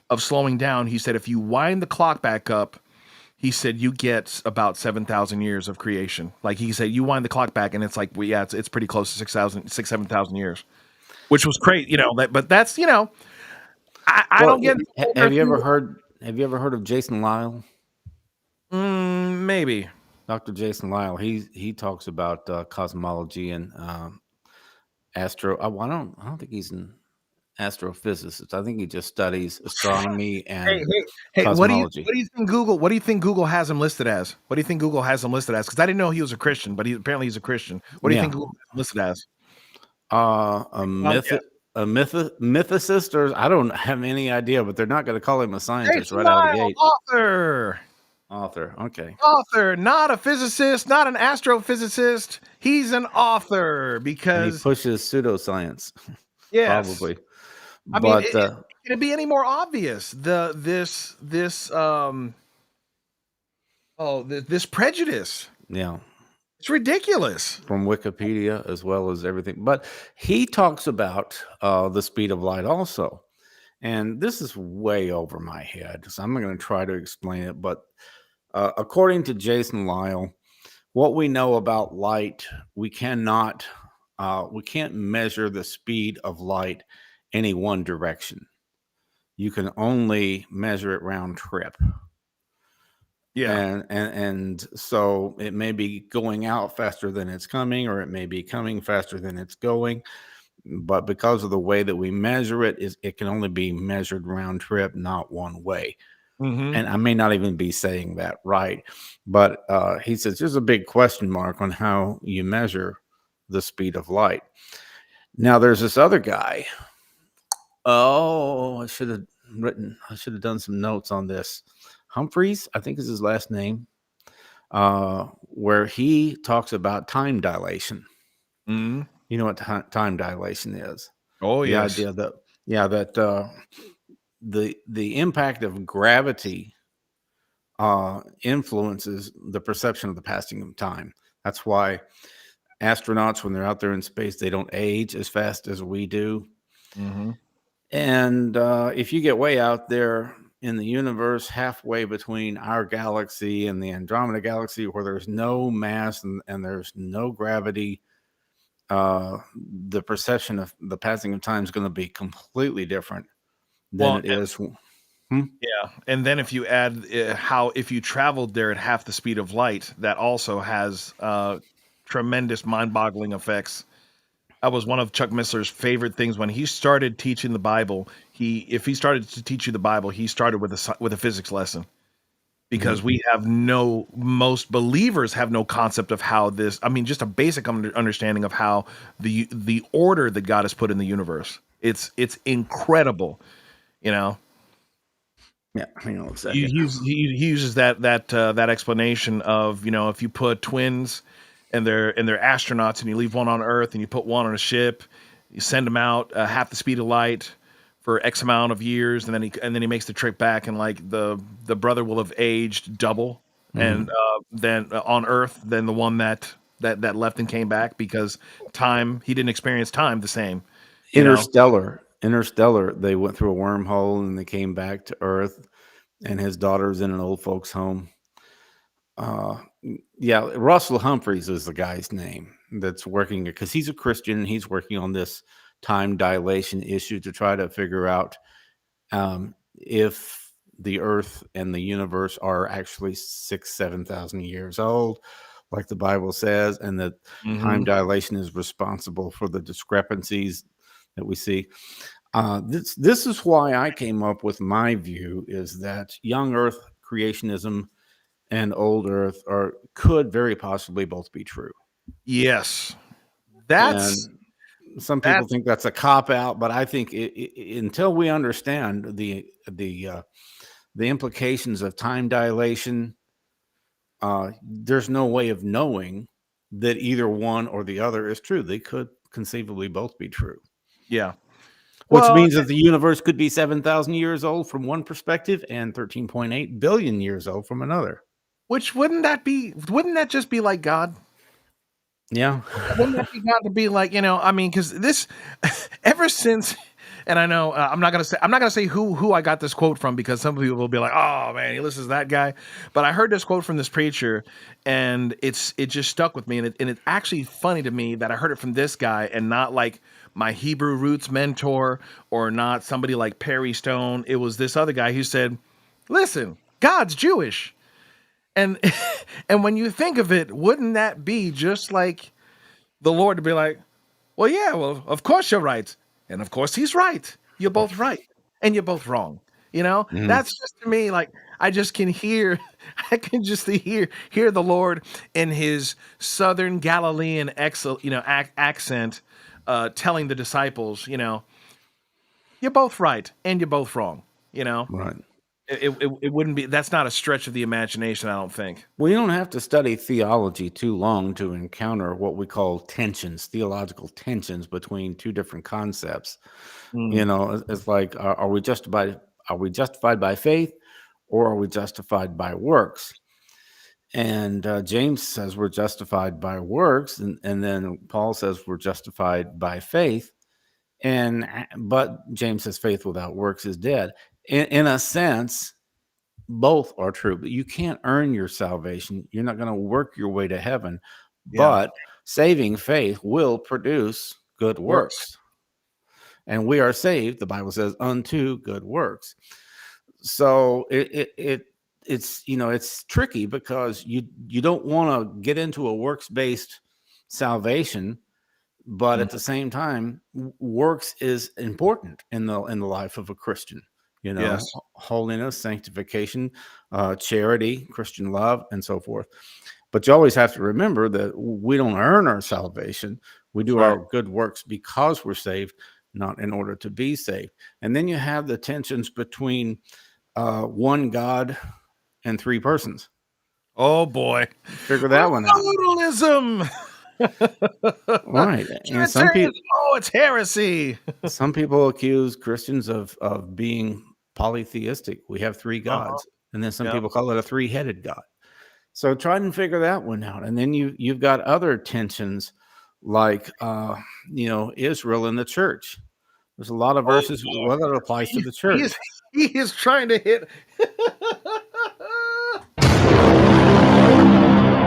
of slowing down, he said if you wind the clock back up, he said you get about 7,000 years of creation. Like he said, you wind the clock back, and it's like, well, yeah, it's pretty close to 7,000 years, which was great, but that's, I well, don't get into whole have you earthly ever heard of Jason Lyle? maybe. Dr. Jason Lyle. He talks about cosmology and astro. I don't think he's an astrophysicist. I think he just studies astronomy Hey, and hey, hey, cosmology. what do you think Google has him listed as? What do you think Google has him listed as? Because I didn't know he was a Christian, but apparently he's a Christian. What do you think Yeah, Google has him listed as? a Wild myth, guess. mythicist, or I don't have any idea, but they're not going to call him a scientist Jason right out of the Lyle, gate. author. Author. Okay. Author, not a physicist, not an astrophysicist. He's an author And he because, pushes pseudoscience, yes. probably. I mean, But can it be any more obvious? This prejudice. yeah, It's ridiculous. from Wikipedia as well as everything. But he talks about the speed of light also. And this is way over my head, so I'm not going to try to explain it. But according to Jason Lyle, what we know about light, we can't measure the speed of light any one direction. You can only measure it round trip. Yeah. And so it may be going out faster than it's coming, or it may be coming faster than it's going. But because of the way that we measure it, it can only be measured round trip, not one way. Hmm. And I may not even be saying that right, but he says there's a big question mark on how you measure the speed of light. Now there's this other guy. Oh, I should have done some notes on this. Humphreys, I think is his last name, where he talks about time dilation. Hmm. You know what time dilation is? Oh, The yes. idea that, yeah, that the impact of gravity influences the perception of the passing of time. That's why astronauts, when they're out there in space, they don't age as fast as we do. Hmm. And if you get way out there in the universe, halfway between our galaxy and the Andromeda galaxy, where there's no mass and there's no gravity, the perception of the passing of time is going to be completely different than Well, it is. Hmm? yeah, and then if you add how if you traveled there at half the speed of light, that also has tremendous mind-boggling effects. That was one of Chuck Missler's favorite things when he started teaching the Bible. If he started to teach you the Bible, he started with with a physics lesson because Mhm. we have most believers have no concept of how this. I mean, just a basic understanding of how the order that God has put in the universe. It's incredible, you know. Yeah, hang on a He, second. he uses that explanation of, if you put twins and they're astronauts and you leave one on Earth and you put one on a ship, you send them out half the speed of light for X amount of years, and then he makes the trip back, and like the brother will have aged double, and Mhm. then on Earth than the one that left and came back, because time he didn't experience time the same, you know. Interstellar, they went through a wormhole and they came back to Earth, and his daughter's in an old folks' home. Yeah, Russell Humphreys is the guy's name that's working, because he's a Christian and he's working on this time dilation issue to try to figure out if the Earth and the universe are actually 7,000 years old, like the Bible says, and that time Hmm. dilation is responsible for the discrepancies that we see. This is why I came up with my view, is that young Earth creationism and old Earth could very possibly both be true. Yes, that's And some people that's think that's a cop out, but I think until we understand the implications of time dilation, there's no way of knowing that either one or the other is true. They could conceivably both be true, yeah. which Well, means that the universe could be 7,000 years old from one perspective and 13.8 billion years old from another. which wouldn't that just be like God? Yeah. Wouldn't that be God to be like, I mean, because this, ever since, and I know I'm not gonna say who I got this quote from, because some people will be like, oh man, he listens to that guy, but I heard this quote from this preacher, and it just stuck with me, and it's actually funny to me that I heard it from this guy and not like my Hebrew roots mentor, or not somebody like Perry Stone. It was this other guy who said, listen, God's Jewish. And and when you think of it, wouldn't that be just like the Lord to be like, well, yeah, well, of course you're right. And of course he's right. You're both right. And you're both wrong. Mhm. That's just to me like I just can hear I can just hear the Lord in his southern Galilean accent telling the disciples, you're both right and you're both wrong. You know, Right. it wouldn't be, that's not a stretch of the imagination, I don't think. Well, you don't have to study theology too long to encounter what we call tensions, theological tensions between two different concepts. Mm, It's like, are we justified by faith, or are we justified by works? And James says we're justified by works, and then Paul says we're justified by faith. But James says faith without works is dead. In a sense, both are true, but you can't earn your salvation. You're not going to work your way to heaven, yeah, but saving faith will produce good works. works. And we are saved, the Bible says, unto good works. So it's tricky, because you don't want to get into a works-based salvation, but at the Mhm. same time, works is important in the life of a Christian. Yes, Holiness, sanctification, charity, Christian love, and so forth. But you always have to remember that we don't earn our salvation. We do right. our good works because we're saved, not in order to be saved. And then you have the tensions between one God and three persons. Oh boy. Figure that one out. Modalism. Right. And some Trinitarianism. people Oh, it's heresy. some people accuse Christians of being polytheistic. We have three Uh-huh. gods. and then some Yep. people call it a three-headed God. So try and figure that one out. And then you've got other tensions like Israel and the church. There's a lot of Oh, verses well that applies to he the he is church. he is trying to hit.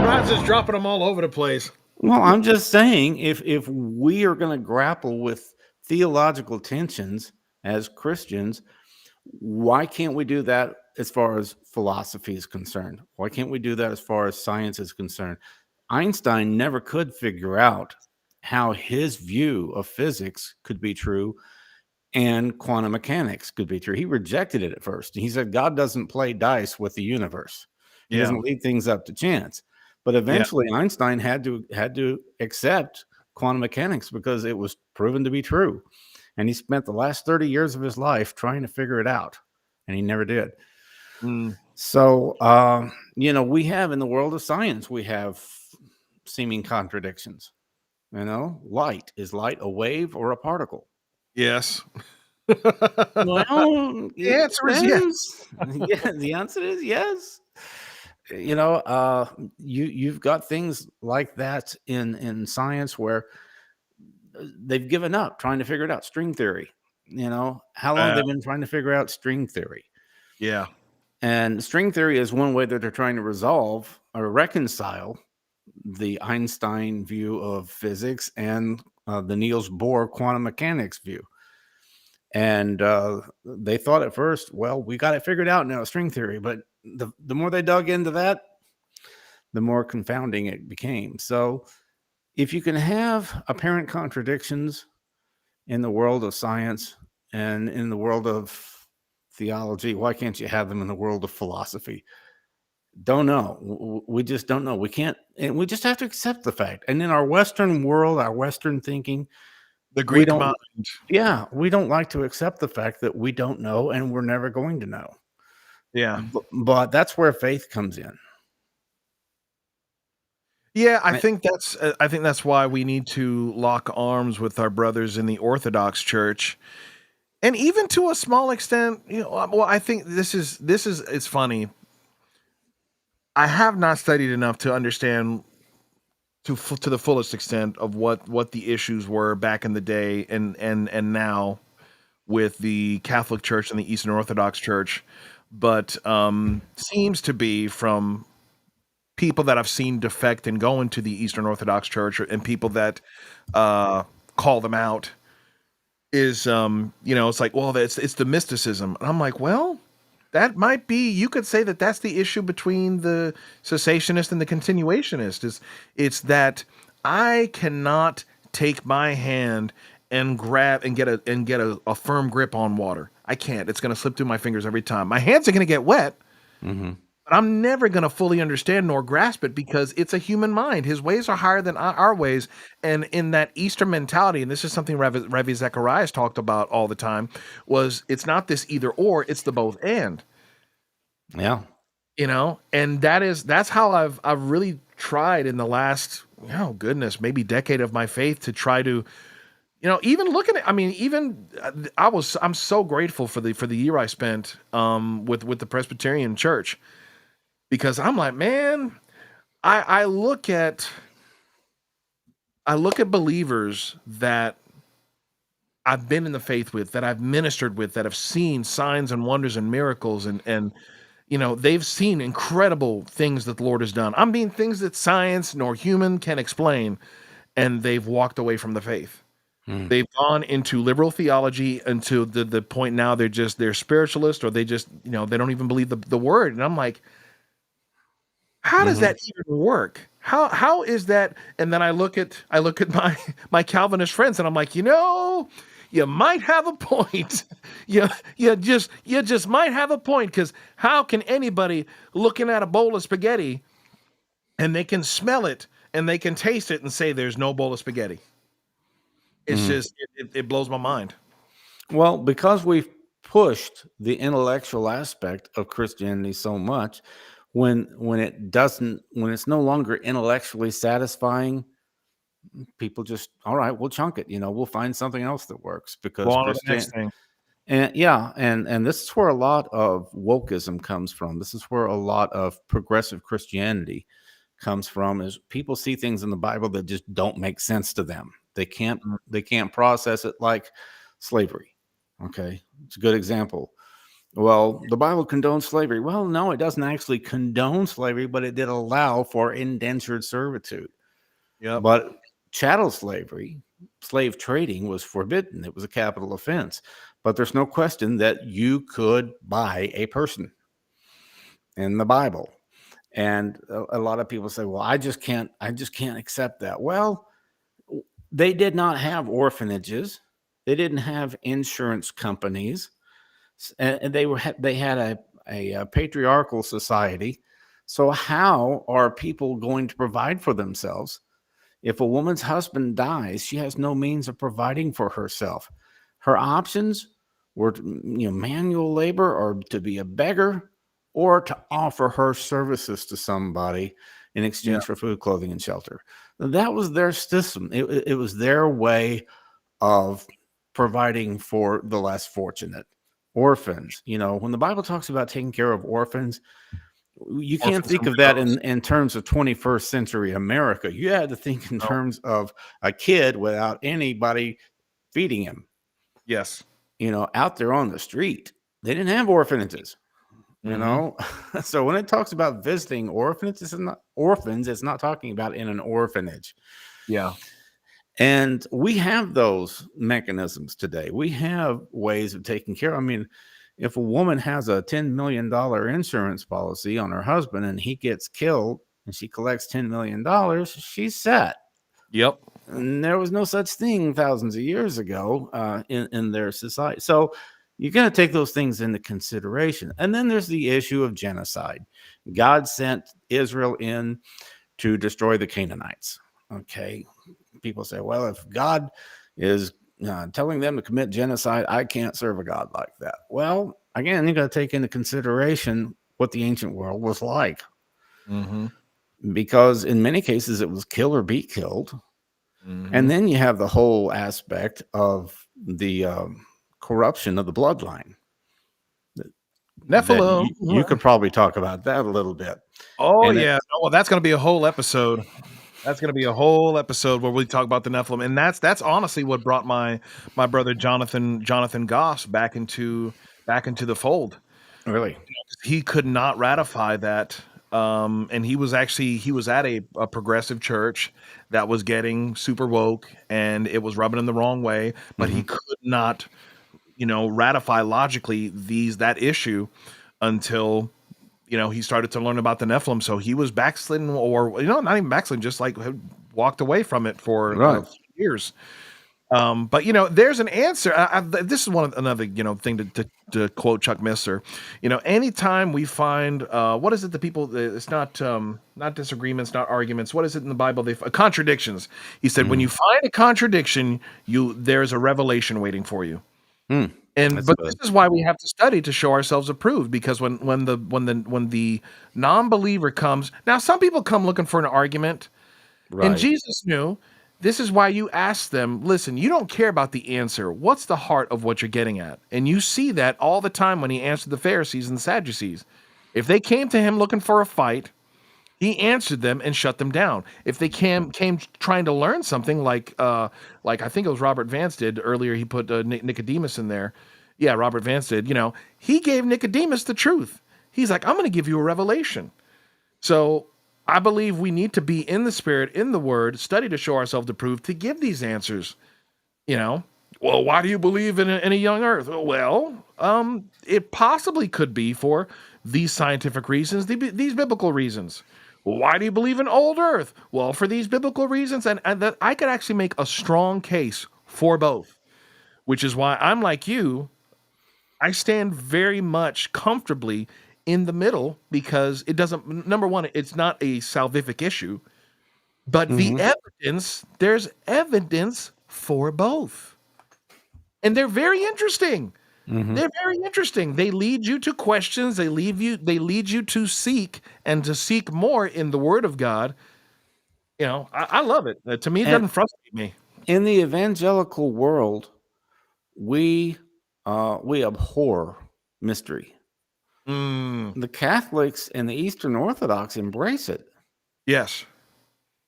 Rod's just dropping them all over the place. Well, I'm just saying if we are going to grapple with theological tensions as Christians, why can't we do that as far as philosophy is concerned? Why can't we do that as far as science is concerned? Einstein never could figure out how his view of physics could be true and quantum mechanics could be true. He rejected it at first. He said God doesn't play dice with the universe. He Yeah, doesn't leave things up to chance. But yeah. eventually Einstein had to accept quantum mechanics because it was proven to be true. And he spent the last 30 years of his life trying to figure it out, and he never did. Mm, So, we have in the world of science, we have seeming contradictions. Light, is light a wave or a particle? yes. Well, The it answer is yes. depends. Yeah, the answer is yes. You've got things like that in science where they've given up trying to figure it out. String theory. How long Uh, they've been trying to figure out string theory. yeah. And string theory is one way that they're trying to resolve or reconcile the Einstein view of physics and the Niels Bohr quantum mechanics view. And they thought at first, well, we got it figured out now, string theory. But the more they dug into that, the more confounding it became. So if you can have apparent contradictions in the world of science and in the world of theology, why can't you have them in the world of philosophy? Don't know. We just don't know. We can't, and we just have to accept the fact. And in our Western world, our Western thinking, The we Greek mind. don't, yeah, we don't like to accept the fact that we don't know and we're never going to know. Yeah. But that's where faith comes in. Yeah, I- I think that's why we need to lock arms with our brothers in the Orthodox Church, and even to a small extent, well, I think this is it's funny. I have not studied enough to understand to the fullest extent of what the issues were back in the day and now with the Catholic Church and the Eastern Orthodox Church, but seems to be from people that I've seen defect and go into the Eastern Orthodox Church and people that uh, call them out is it's like, well, it's the mysticism, and I'm like, well, that might be, you could say that that's the issue between the cessationist and the continuationist, is it's that I cannot take my hand and grab and get a firm grip on water. I can't. It's going to slip through my fingers every time. My hands are going to get wet, Mhm. but I'm never going to fully understand nor grasp it because it's a human mind. His ways are higher than our ways. And in that Eastern mentality, and this is something Revi Zacharias talked about all the time, was it's not this either or, it's the both and. Yeah. And that's how I've really tried in the last, oh goodness, maybe decade of my faith to try to, even looking at, I mean, even I'm so grateful for the year I spent with the Presbyterian Church, because I'm like, man, I look at believers that I've been in the faith with, that I've ministered with, that have seen signs and wonders and miracles, and they've seen incredible things that the Lord has done. I mean, things that science nor human can explain, and they've walked away from the faith. Mm. They've gone into liberal theology until the point now they're spiritualist, or they just, they don't even believe the word. And I'm like, how does Mhm. that even work? How is that? And then I look at my Calvinist friends, and I'm like, you might have a point. You just might have a point, because how can anybody looking at a bowl of spaghetti and they can smell it and they can taste it and say there's no bowl of spaghetti? It's Mm. just it blows my mind. Well, because we've pushed the intellectual aspect of Christianity so much, when it's no longer intellectually satisfying, people just, all right, we'll chunk it. We'll find something else that works Go because on to the next thing. And yeah, and this is where a lot of wokeism comes from. This is where a lot of progressive Christianity comes from, is people see things in the Bible that just don't make sense to them. Mhm. They can't process it, like slavery. Okay. It's a good example. Well, the Bible condones slavery. Well, no, it doesn't actually condone slavery, but it did allow for indentured servitude. Yep. But chattel slavery, slave trading, was forbidden. It was a capital offense. But there's no question that you could buy a person in the Bible. And a lot of people say, "Well, I just can't accept that." Well, they did not have orphanages. They didn't have insurance companies, and they had a patriarchal society. So how are people going to provide for themselves? If a woman's husband dies, she has no means of providing for herself. Her options were manual labor, or to be a beggar, or to offer her services to somebody in Yeah. exchange for food, clothing, and shelter. That was their system. It was their way of providing for the less fortunate. Orphans, when the Bible talks about taking care of orphans, you can't Orphans think and of that widows. in terms of 21st century America. You had to think in No. terms of a kid without anybody feeding him, Yes. out there on the street. They didn't have orphanages, you Mhm. know. So when it talks about visiting orphans, it's not talking about in an orphanage. Yeah. And we have those mechanisms today. We have ways of taking care. I mean, if a woman has a $10 million insurance policy on her husband and he gets killed and she collects $10 million, she's set. Yep. And there was no such thing thousands of years ago in their society. So you're going to take those things into consideration. And then there's the issue of genocide. God sent Israel in to destroy the Canaanites. Okay. People say, well, if God is telling them to commit genocide, I can't serve a God like that. Well, again, you got to take into consideration what the ancient world was like, Mhm. because in many cases it was kill or be killed. And Mhm. then you have the whole aspect of the corruption of the bloodline that Nephilim. you could probably talk about that a little bit. Oh, And it, yeah. Oh, well, that's gonna be a whole episode. That's gonna be a whole episode where we talk about the Nephilim, and that's honestly what brought my brother Jonathan Goss back into the fold. really, He could not ratify that, and he was at a progressive church that was getting super woke, and it was rubbing him the wrong way, but he hmm could not, ratify logically that issue until he started to learn about the Nephilim. So he was backslidden, or not even backslidden, just like had walked away from it for a right. few years. But there's an answer. This is another thing to quote Chuck Misser. Anytime we find what is it? The people, it's not disagreements, not arguments. What is it in the Bible? Contradictions. He said, when hmm you find a contradiction, there's a revelation waiting for you. Hmm. And That's but this good. is why we have to study to show ourselves approved, because when the non-believer comes, now some people come looking for an argument, and Right. Jesus knew. This is why you ask them, listen, you don't care about the answer. What's the heart of what you're getting at? And you see that all the time when he answered the Pharisees and the Sadducees. If they came to him looking for a fight, he answered them and shut them down. If they came trying to learn something, like I think it was Robert Vance did earlier, he put Nicodemus in there. Yeah, Robert Vance did. He gave Nicodemus the truth. He's like, I'm going to give you a revelation. So I believe we need to be in the spirit, in the word, study to show ourselves approved, to give these answers. You know, well, why do you believe in a young Earth? Well, it possibly could be for these scientific reasons, these biblical reasons. Well, why do you believe in old Earth? Well, for these biblical reasons, and that I could actually make a strong case for both, which is why I'm like you. I stand very much comfortably in the middle, because it doesn't. Number one, it's not a salvific issue, but hmm there's evidence for both. And they're very interesting. hmm They're very interesting. They lead you to questions. They lead you to seek, and to seek more in the Word of God. I love it. To me, it And doesn't frustrate me. in the evangelical world, we we abhor mystery. Mm, The Catholics and the Eastern Orthodox embrace it, yes.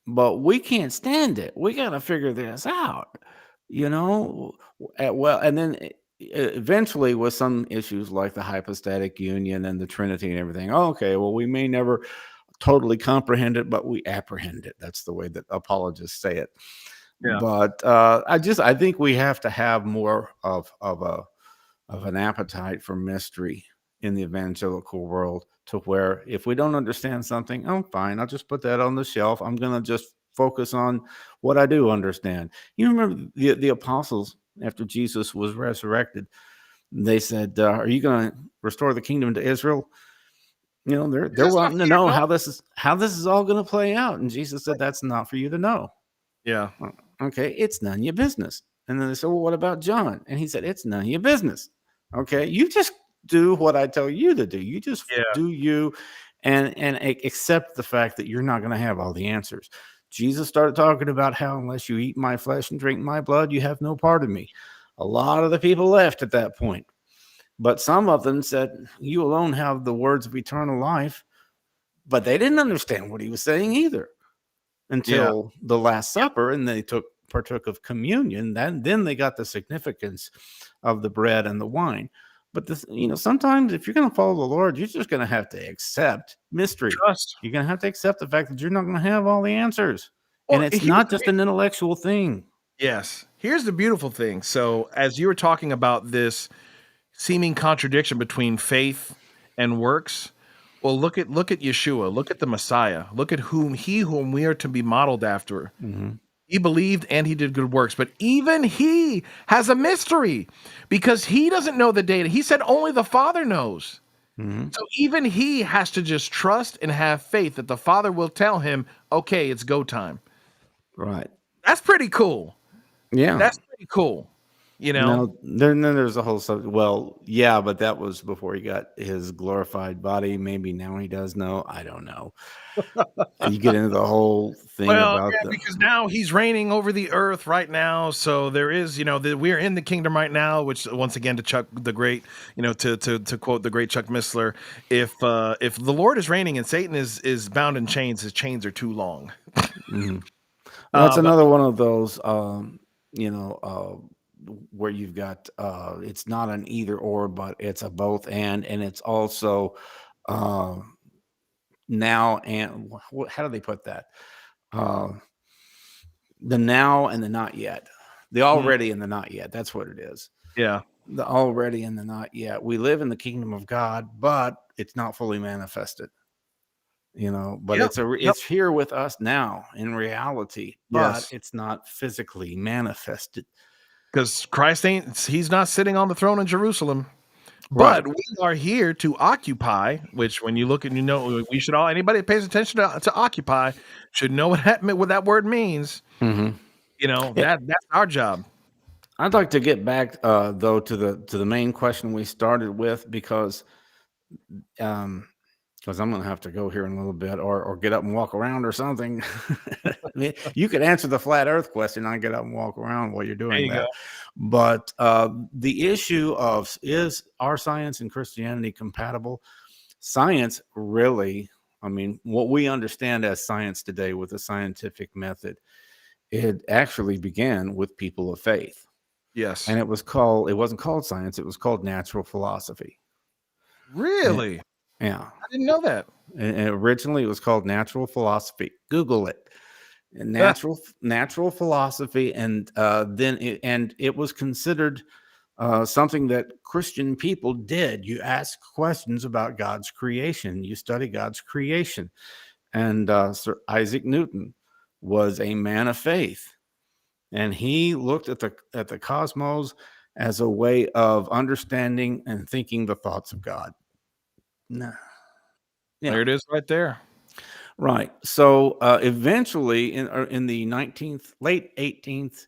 but we can't stand it. We got to figure this out, you know. Well, and then eventually, with some issues like the hypostatic union and the Trinity and everything. Okay, well, we may never totally comprehend it, but we apprehend it. That's the way that apologists say it. Yeah. But I think we have to have more of an appetite for mystery in the evangelical world, to where if we don't understand something, oh, fine, I'll just put that on the shelf. I'm going to just focus on what I do understand. You remember the apostles after Jesus was resurrected, they said, "Are you going to restore the kingdom to Israel?" You know, Is they're this not wanting for to you to know know? how this is all going to play out, and Jesus said, "That's not for you to know." Yeah. Okay, it's none of your business. And then they said, "Well, what about John?" And he said, "It's none of your business." Okay, you just do what I tell you to do. You just Yeah. do you, and accept the fact that you're not going to have all the answers. Jesus started talking about how unless you eat my flesh and drink my blood, you have no part of me. A lot of the people left at that point, but some of them said, "You alone have the words of eternal life." But they didn't understand what he was saying either Yeah. until the Last Yep. Supper, and they partook of communion. Then they got the significance of the bread and the wine. But this, sometimes if you're going to follow the Lord, you're just going to have to accept mystery. Trust. You're going to have to accept the fact that you're not going to have all the answers, and Well, it's not just an intellectual thing. yes. Here's the beautiful thing. So, as you were talking about this seeming contradiction between faith and works, well, look at Yeshua. Look at the Messiah. Look at whom we are to be modeled after. Hmm. He believed and he did good works, but even he has a mystery because he doesn't know the data. He said only the Father knows. Hmm. So even he has to just trust and have faith that the Father will tell him, okay, it's go time. Right. That's pretty cool. Yeah. That's pretty cool. You know? No, then there's a whole subject. Well, yeah, but that was before he got his glorified body. Maybe now he does know. I don't know. You get into the whole thing Well, about yeah, the. because now he's reigning over the earth right now. So there is, we're in the kingdom right now, which once again to Chuck the Great, to quote the great Chuck Missler, if the Lord is reigning and Satan is bound in chains, his chains are too long. Mhm. Well, that's But another one of those, where you've got, it's not an either or, but it's a both and it's also uh, now and how do they put that? Uh, the now and the not yet, the mm, already and the not yet. That's what it is. yeah, The already and the not yet. We live in the kingdom of God, but it's not fully manifested. But yep, yep, it's here with us now in reality, but yes. it's not physically manifested. Because he's not sitting on the throne in Jerusalem. Right. But we are here to occupy, which when you look and we should all anybody that pays attention to occupy should know what that word means. Hmm. Yeah, That's our job. I'd like to get back though to the main question we started with, um because I'm gonna have to go here in a little bit, or get up and walk around or something. I mean, you could answer the flat Earth question. I get up and walk around while you're There doing you go. that. But the issue of, is our science and Christianity compatible? Science really, I mean, what we understand as science today with the scientific method, it actually began with people of faith. Yes. And it wasn't called science, it was called natural philosophy. And Really? yeah. I didn't know that. And originally it was called natural philosophy. Google it. And natural philosophy, and it was considered something that Christian people did. You ask questions about God's creation. You study God's creation. And Sir Isaac Newton was a man of faith, and he looked at the cosmos as a way of understanding and thinking the thoughts of God. Nah. Yeah, There it is right there. right. So eventually, in the 19th, late 18th,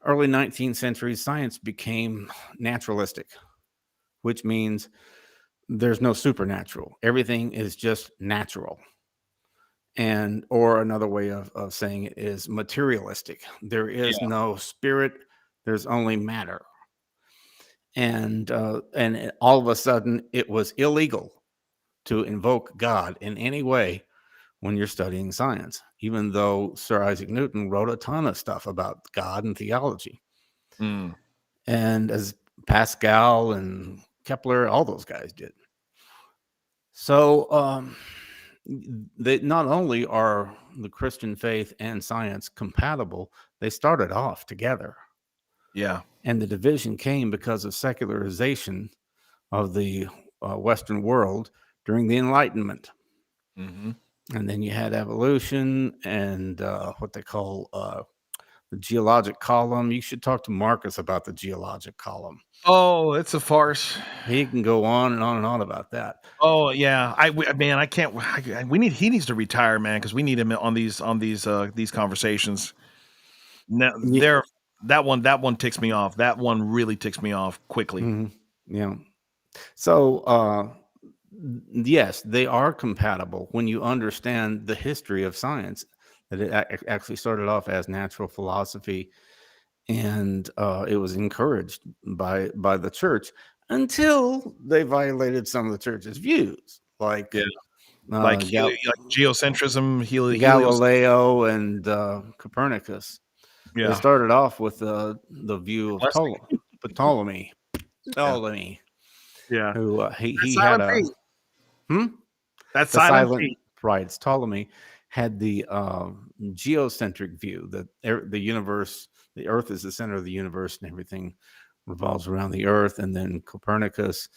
early 19th century, science became naturalistic, which means there's no supernatural. Everything is just natural. And or another way of saying it is materialistic. There is Yeah. no spirit, there's only matter. and all of a sudden it was illegal to invoke God in any way when you're studying science, even though Sir Isaac Newton wrote a ton of stuff about God and theology, Mm, and as Pascal and Kepler, all those guys did. So they not only are the Christian faith and science compatible, they started off together. yeah. And the division came because of secularization of the Western world during the Enlightenment. Hmm. And then you had evolution and what they call the geologic column. You should talk to Marcus about the geologic column. Oh, it's a farce. He can go on and on and on about that. Oh yeah, man, I can't. We need. He needs to retire, man, because we need him on these conversations. No, Yeah. that one ticks me off. That one really ticks me off quickly. Yeah. So yes, they are compatible when you understand the history of science. That it actually started off as natural philosophy, and it was encouraged by the church until they violated some of the church's views, like Yeah, like geocentrism, helios. Galileo and Copernicus. They Yeah, started off with the view of Leslie. Ptolemy. Yeah, Ptolemy, yeah. who That he had silent a P. hmm? That The silent silent P. right. Ptolemy had the geocentric view that the universe, the Earth is the center of the universe, and everything revolves around the Earth. And then Copernicus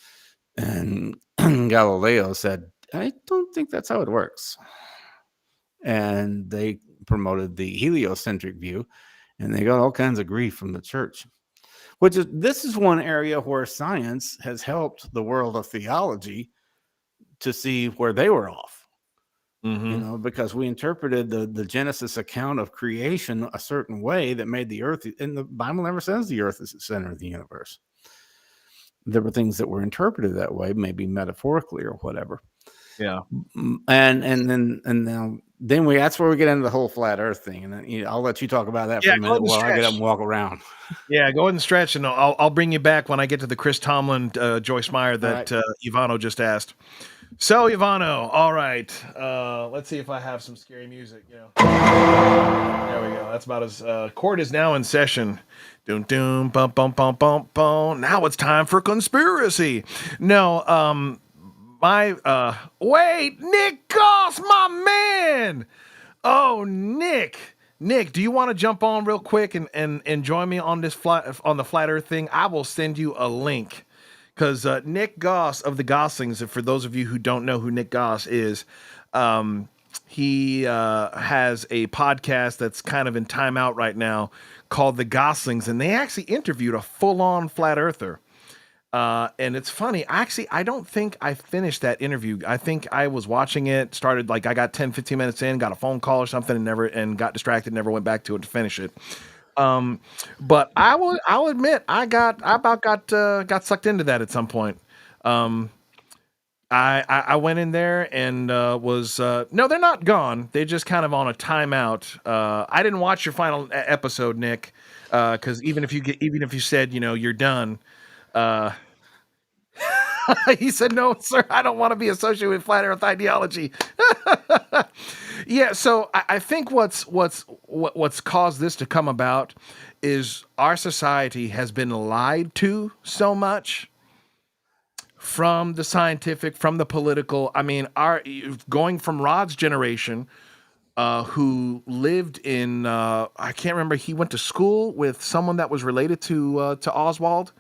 and Galileo said, "I don't think that's how it works." And they promoted the heliocentric view, and they got all kinds of grief from the church. This is one area where science has helped the world of theology to see where they were off. Mm-hmm. Because we interpreted the Genesis account of creation a certain way that made the earth, and the Bible never says the earth is the center of the universe. There were things that were interpreted that way, maybe metaphorically or whatever. Yeah. And then that's where we get into the whole flat earth thing. And then, I'll let you talk about that Yeah. for a Go ahead minute and while I get up stretch. and walk around. Yeah, go ahead and stretch, and I'll bring you back when I get to the Chris Tomlin, Joyce Meyer All that right. Ivano just asked. So Ivano, all right. Let's see if I have some scary music. There we go. That's about as court is now in session. Doom doom bum bum bum bum bum. Now it's time for conspiracy. No, my wait, Nick Goss, my man. Oh, Nick, do you want to jump on real quick and join me on the flat Earth thing? I will send you a link because Nick Goss of the Goslings. For those of you who don't know who Nick Goss is, he has a podcast that's kind of in timeout right now called The Goslings, and they actually interviewed a full-on flat earther. And it's funny. Actually, I don't think I finished that interview. I think I was watching it, started like I got 10, 15 minutes in, got a phone call or something, and got distracted, never went back to it to finish it. But I'll admit I about got sucked into that at some point. Um, I went in there and was no, they're not gone. They just kind of on a timeout. I didn't watch your final episode, Nick, because even if you said you're done. Uh, he said, "No, sir, I don't want to be associated with flat Earth ideology." Yeah, so I think what's caused this to come about is our society has been lied to so much from the scientific, from the political. I mean, our going from Rod's generation, who lived in I can't remember. He went to school with someone that was related to Oswald.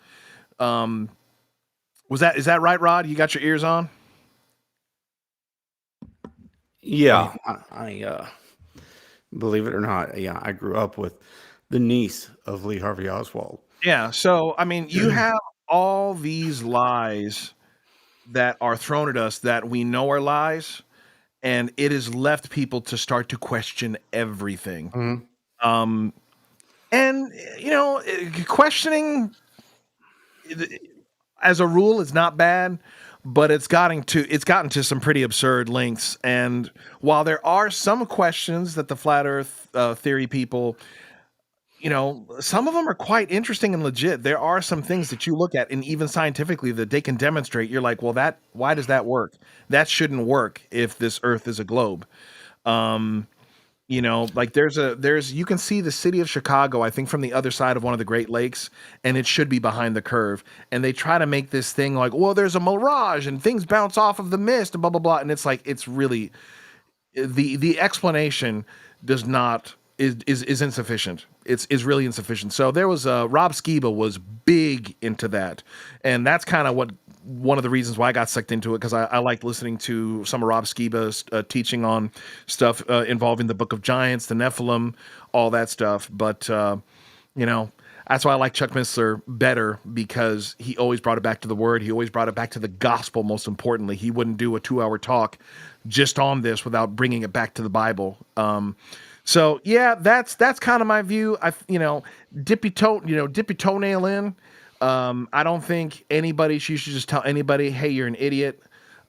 Is that right, Rod? You got your ears on? Yeah, I believe it or not, yeah, I grew up with the niece of Lee Harvey Oswald. Yeah. So I mean, you have all these lies that are thrown at us that we know are lies, and it has left people to start to question everything. Mhm. Um, and questioning as a rule is not bad, but it's gotten to some pretty absurd lengths. And while there are some questions that the flat Earth theory people some of them are quite interesting and legit. There are some things that you look at, and even scientifically, that they can demonstrate. You're like, well, why does that work? That shouldn't work if this Earth is a globe. Um, like there's you can see the city of Chicago, I think, from the other side of one of the Great Lakes, and it should be behind the curve. And they try to make this thing like, well, there's a mirage and things bounce off of the mist and blah blah blah. And it's like it's really the explanation does not is insufficient. It's is really insufficient. So there was Rob Skiba was big into that, and that's kind of what one of the reasons why I got sucked into it, because I liked listening to some of Rob Skiba's teaching on stuff involving the Book of Giants, the Nephilim, all that stuff. But you know, that's why I like Chuck Missler better, because he always brought it back to the word. He always brought it back to the gospel. Most importantly, he wouldn't do a 2-hour talk just on this without bringing it back to the Bible. So yeah, that's kind of my view. Dip your toenail in. I don't think anybody, you should just tell anybody, hey, you're an idiot.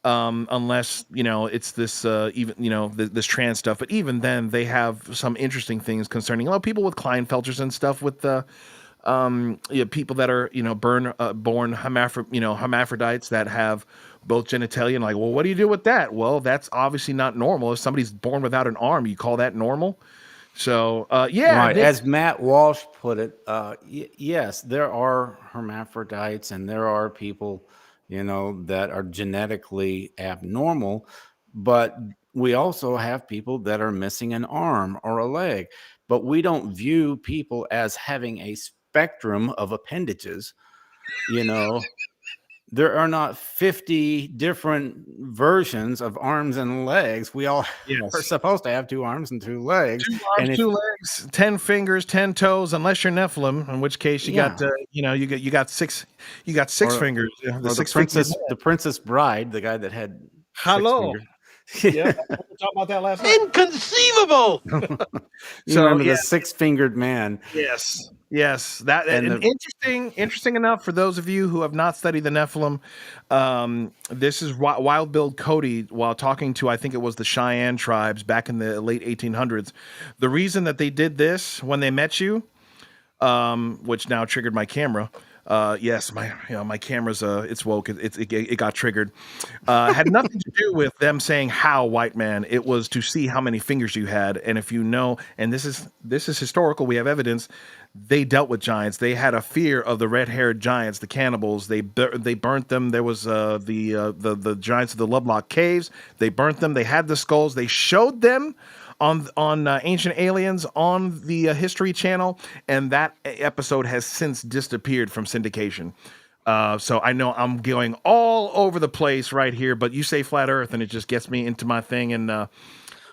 Unless it's this this trans stuff. But even then, they have some interesting things concerning people with Klinefelters and stuff, with the people that are born hermaphrodites that have both genitalia. And like, well, what do you do with that? Well, that's obviously not normal. If somebody's born without an arm, you call that normal? So yeah, Right. As Matt Walsh put it, yes, there are hermaphrodites and there are people, that are genetically abnormal, but we also have people that are missing an arm or a leg. But we don't view people as having a spectrum of appendages. You know, there are not 50 different versions of arms and legs. We all are yes. supposed to have 2 arms and 2 legs. 2 arms, And if 2 legs, 10 fingers, 10 toes, unless you're Nephilim, in which case you got yeah, you got six or fingers, the or six fingered man. the Princess Bride, the guy that had 6 Hello. fingers. Yeah, we were talking about that last night. Inconceivable! You So remember yeah, the 6-fingered man. yes, that And and the interesting enough for those of you who have not studied the Nephilim. This is Wild Bill Cody, while talking to, I think it was the Cheyenne tribes back in the late 1800s. The reason that they did this when they met you, which now triggered my camera. Yes, my camera's it's woke. It got triggered. Had nothing to do with them saying how white man. It was to see how many fingers you had, and if you know. And this is historical. We have evidence. They dealt with giants. They had a fear of the red-haired giants, the cannibals. They burnt them. There was the giants of the Lovelock Caves. They burnt them. They had the skulls. They showed them on Ancient Aliens on the History Channel, and that episode has since disappeared from syndication. So I know I'm going all over the place right here, but you say flat Earth, and it just gets me into my thing. And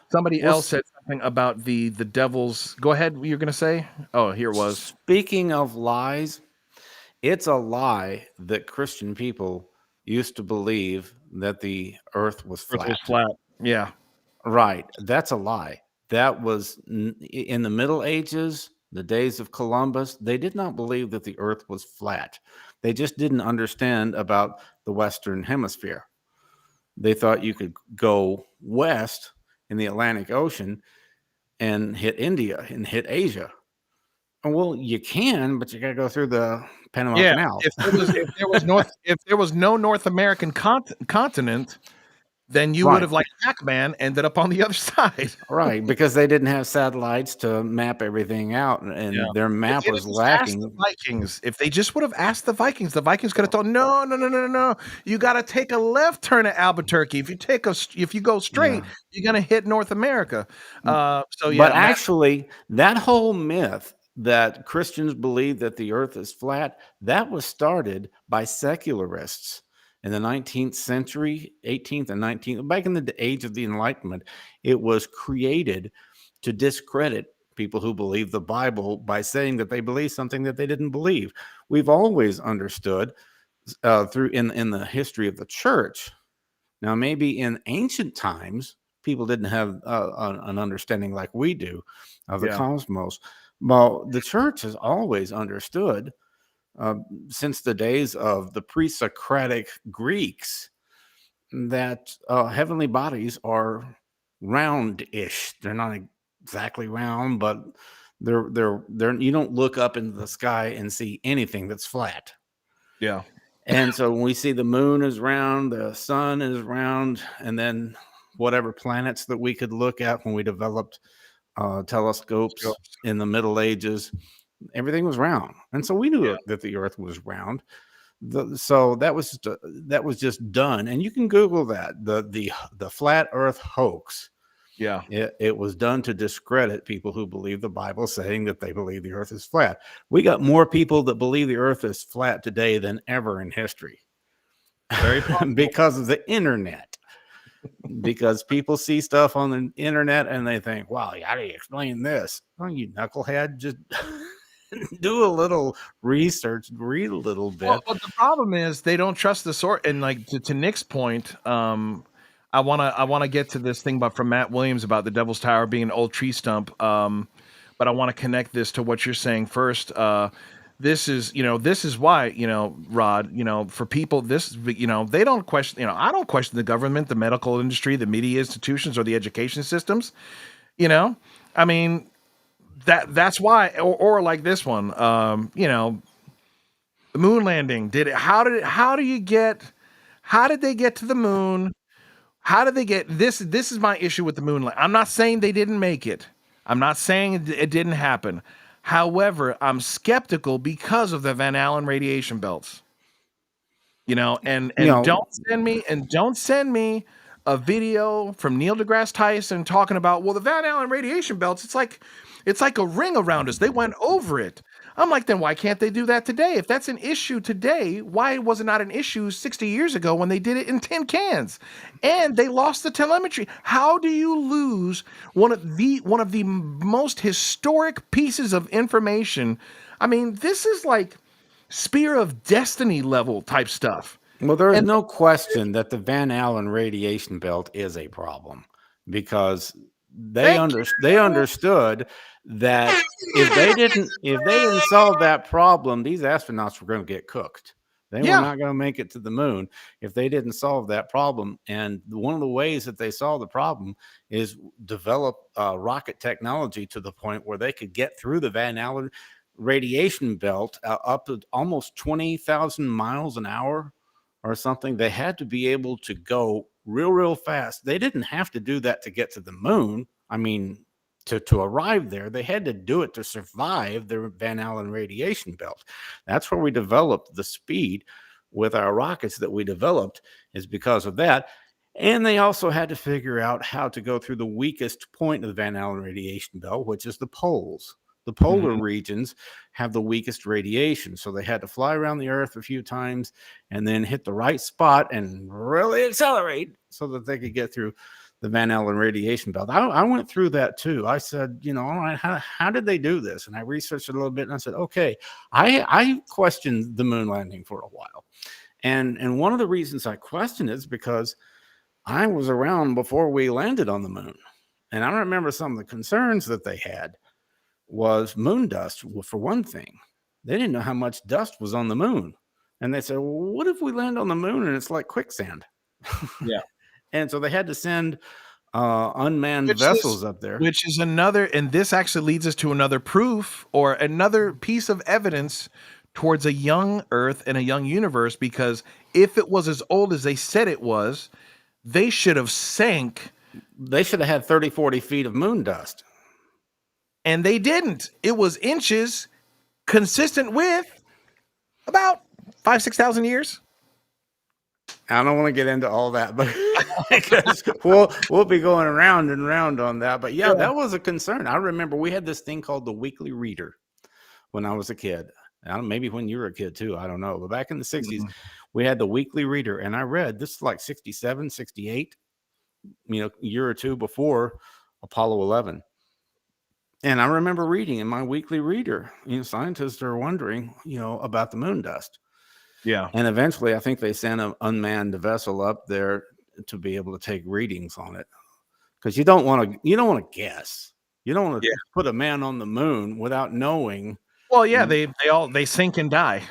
somebody well, else said something about the devil's. Go ahead. You're gonna say? Oh, here it was. speaking of lies, it's a lie that Christian people used to believe that the earth was Earth was flat. flat. Yeah. Right. That's a lie. That was in the Middle Ages, the days of Columbus. They did not believe that the earth was flat. They just didn't understand about the Western Hemisphere. They thought you could go west in the Atlantic Ocean and hit India and hit Asia. Well, you can, but you got to go through the Panama Yeah. Canal. If there was no North American continent, then you would Right. have, like Pac-Man, ended up on the other side. Right, because they didn't have satellites to map everything out, Yeah. and their If map they was had just asked the lacking. Vikings, if they just would have asked the Vikings could have told, no, no, no, no, no, no. You got to take a left turn at Albuquerque. If you go straight, Yeah. you're gonna hit North America. So But yeah, Matt. actually, that whole myth that Christians believe that the earth is flat, that was started by secularists in the 19th century, 18th and 19th, back in the age of the Enlightenment. It was created to discredit people who believe the Bible by saying that they believe something that they didn't believe. We've always understood through in the history of the church. Now, maybe in ancient times, people didn't have an understanding like we do of the Yeah, cosmos. Well, the church has always understood uh, since the days of the pre-Socratic Greeks that heavenly bodies are round-ish. They're not exactly round, but You don't look up into the sky and see anything that's flat. Yeah. And so when we see the moon is round, the sun is round, and then whatever planets that we could look at when we developed telescopes Telescopes. in the Middle Ages, everything was round, and so we knew Yeah. that the Earth was round. So that was just done, and you can Google that the flat Earth hoax. Yeah. It was done to discredit people who believe the Bible, saying that they believe the Earth is flat. We got more people that believe the Earth is flat today than ever in history Very possible. because of the internet. Because people see stuff on the internet and they think, "Wow, how do you explain this?" Oh, you knucklehead, just do a little research, read a little Well, bit. but the problem is they don't trust the source. And like to Nick's point, I wanna get to this thing about from Matt Williams about the Devil's Tower being an old tree stump. But I want to connect this to what you're saying first. This is why, Rod, for people, they don't question, I don't question the government, the medical industry, the media institutions, or the education systems. You know, I mean, that's why, or like this one, the moon landing. How did they get to the moon? How did they get this? This is my issue with the moon. I'm not saying they didn't make it. I'm not saying it didn't happen. However, I'm skeptical because of the Van Allen radiation belts. And You know, don't send me a video from Neil deGrasse Tyson talking about, well, the Van Allen radiation belts, it's like a ring around us. They went over it. I'm like, then why can't they do that today? If that's an issue today, why was it not an issue 60 years ago when they did it in tin cans? And they lost the telemetry. How do you lose one of the most historic pieces of information? I mean, this is like Spear of Destiny level type stuff. well, there is And no question that the Van Allen radiation belt is a problem because thank they you. understood that if they didn't solve that problem, these astronauts were going to get cooked. They were Yeah. not going to make it to the moon if they didn't solve that problem. And one of the ways that they solved the problem is develop rocket technology to the point where they could get through the Van Allen radiation belt up to almost 20,000 miles an hour or something. They had to be able to go real fast. They didn't have to do that to get to the moon. I mean, to arrive there, they had to do it to survive the Van Allen radiation belt. That's where we developed the speed with our rockets that we developed, is because of that. And they also had to figure out how to go through the weakest point of the Van Allen radiation belt, which is the poles. The polar Mhm. regions have the weakest radiation. So they had to fly around the Earth a few times and then hit the right spot and really accelerate so that they could get through the Van Allen radiation belt. I went through that too. I said, all right, how did they do this? And I researched it a little bit and I said, okay, I questioned the moon landing for a while. And one of the reasons I questioned it is because I was around before we landed on the moon. And I remember some of the concerns that they had was moon dust. Well, for one thing, they didn't know how much dust was on the moon. And they said, well, what if we land on the moon and it's like quicksand? Yeah. And so they had to send unmanned Which is vessels up there. which is another, and this actually leads us to another proof or another piece of evidence towards a young Earth and a young universe, because if it was as old as they said it was, they should have sank, They should have had 30, 40 feet of moon dust. and they didn't. It was inches consistent with about 5,000-6,000 years. I don't want to get into all that, but because we'll be going around and round on that. But yeah, Yeah. that was a concern. I remember we had this thing called the Weekly Reader when I was a kid. Maybe when you were a kid too, I don't know. But back in the 60s, Mhm. we had the Weekly Reader, and I read this is like 67, 68, a year or two before Apollo 11. And I remember reading in my Weekly Reader, scientists are wondering, about the moon dust. Yeah. And eventually, I think they sent an unmanned vessel up there to be able to take readings on it, because you don't want to guess. You don't want to Yeah. put a man on the moon without knowing. Well, yeah, they sink and die.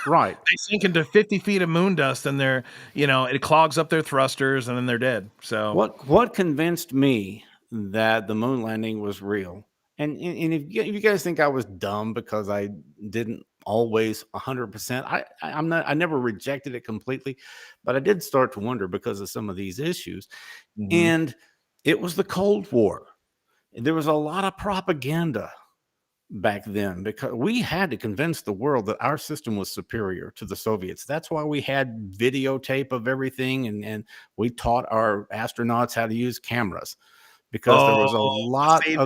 Right. They sink into 50 feet of moon dust, and it clogs up their thrusters, and then they're dead. So What convinced me that the moon landing was real, And if you guys think I was dumb because I didn't always 100%, I'm not. I never rejected it completely, but I did start to wonder because of some of these issues. Mhm. And it was the Cold War. There was a lot of propaganda back then because we had to convince the world that our system was superior to the Soviets. That's why we had videotape of everything, and we taught our astronauts how to use cameras because Oh, see,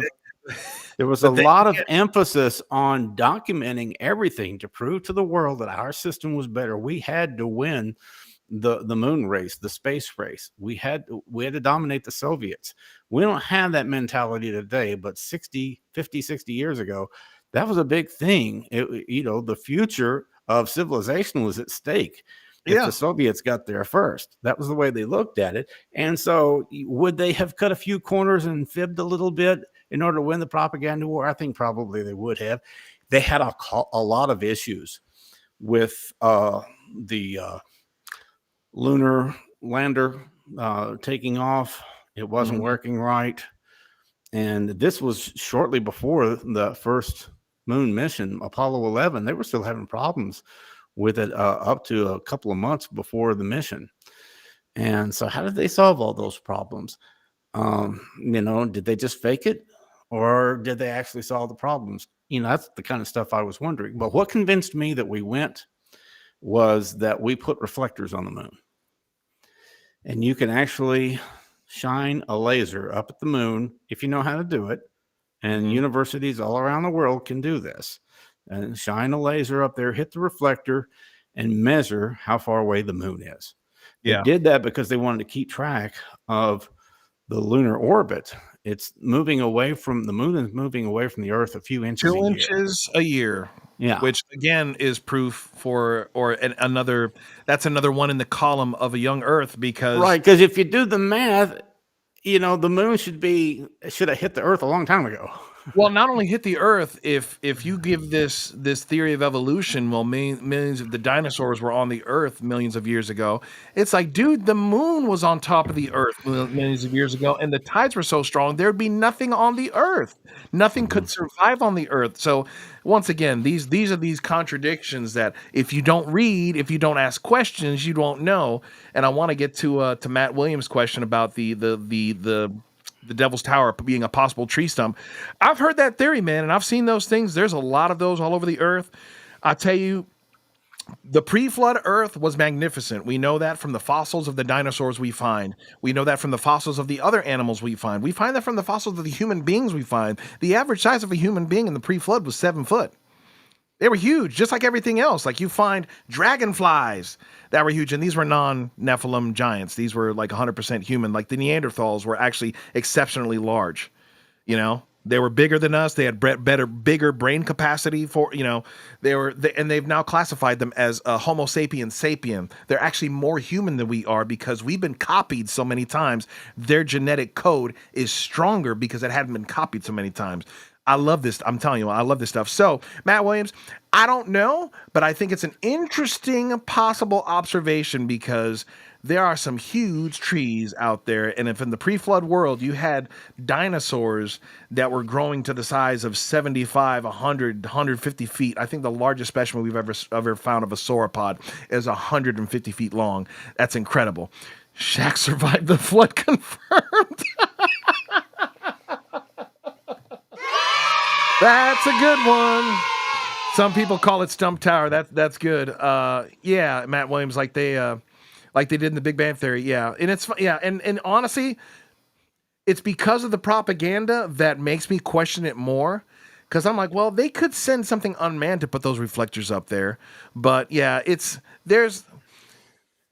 there was a the thing lot of emphasis on documenting everything to prove to the world that our system was better. We had to win the moon race, the space race. We had to dominate the Soviets. We don't have that mentality today, but 60 years ago, that was a big thing. The future of civilization was at stake if the yeah, Soviets got there first. That was the way they looked at it. And so would they have cut a few corners and fibbed a little bit in order to win the propaganda war? I think probably they would have. They had a lot of issues with the lunar lander taking off. It wasn't mhm, working right. And this was shortly before the first moon mission, Apollo 11. They were still having problems with it up to a couple of months before the mission. And so, how did they solve all those problems? Did they just fake it or did they actually solve the problems? That's the kind of stuff I was wondering. But what convinced me that we went was that we put reflectors on the moon. And you can actually shine a laser up at the moon if you know how to do it. And mhm, universities all around the world can do this. And shine a laser up there, hit the reflector, and measure how far away the moon is. They yeah. did that because they wanted to keep track of the lunar orbit. It's moving away from the moon is moving away from the Earth a few inches a 2 year. inches a year, Yeah. which again is proof for or another that's another one in the column of a young Earth because Right. Because if you do the math, the moon should have hit the Earth a long time ago. well, not only hit the Earth, if you give this theory of evolution, well, millions of the dinosaurs were on the Earth millions of years ago. It's like, dude, the moon was on top of the Earth millions of years ago, and the tides were so strong there'd be nothing on the Earth. Nothing Mhm. could survive on the Earth. So once again, these are these contradictions that if you don't read, if you don't ask questions, you won't know. And I want to get to Matt Williams' question about the Devil's Tower being a possible tree stump. I've heard that theory, man, and I've seen those things. There's a lot of those all over the earth. I tell you, the pre-flood Earth was magnificent. We know that from the fossils of the dinosaurs we find. We know that from the fossils of the other animals we find. We find that from the fossils of the human beings we find. The average size of a human being in the pre-flood was 7 foot. They were huge, just like everything else. Like you find dragonflies that were huge, and these were non-Nephilim giants. These were like 100% human. Like the Neanderthals were actually exceptionally large. They were bigger than us. They had bigger brain capacity for and they've now classified them as Homo sapiens sapien. They're actually more human than we are because we've been copied so many times. Their genetic code is stronger because it hadn't been copied so many times. I love this. I'm telling you, I love this stuff. So, Matt Williams, I don't know, but I think it's an interesting possible observation because there are some huge trees out there. And if in the pre flood world you had dinosaurs that were growing to the size of 75, 100, 150 feet, I think the largest specimen we've ever found of a sauropod is 150 feet long. That's incredible. Shaq survived the flood confirmed. That's a good one. Some people call it Stump Tower. That's good. Yeah, Matt Williams, like they did in the Big Bang Theory. Yeah, and and honestly, it's because of the propaganda that makes me question it more. Because I'm like, well, they could send something unmanned to put those reflectors up there, but yeah, there's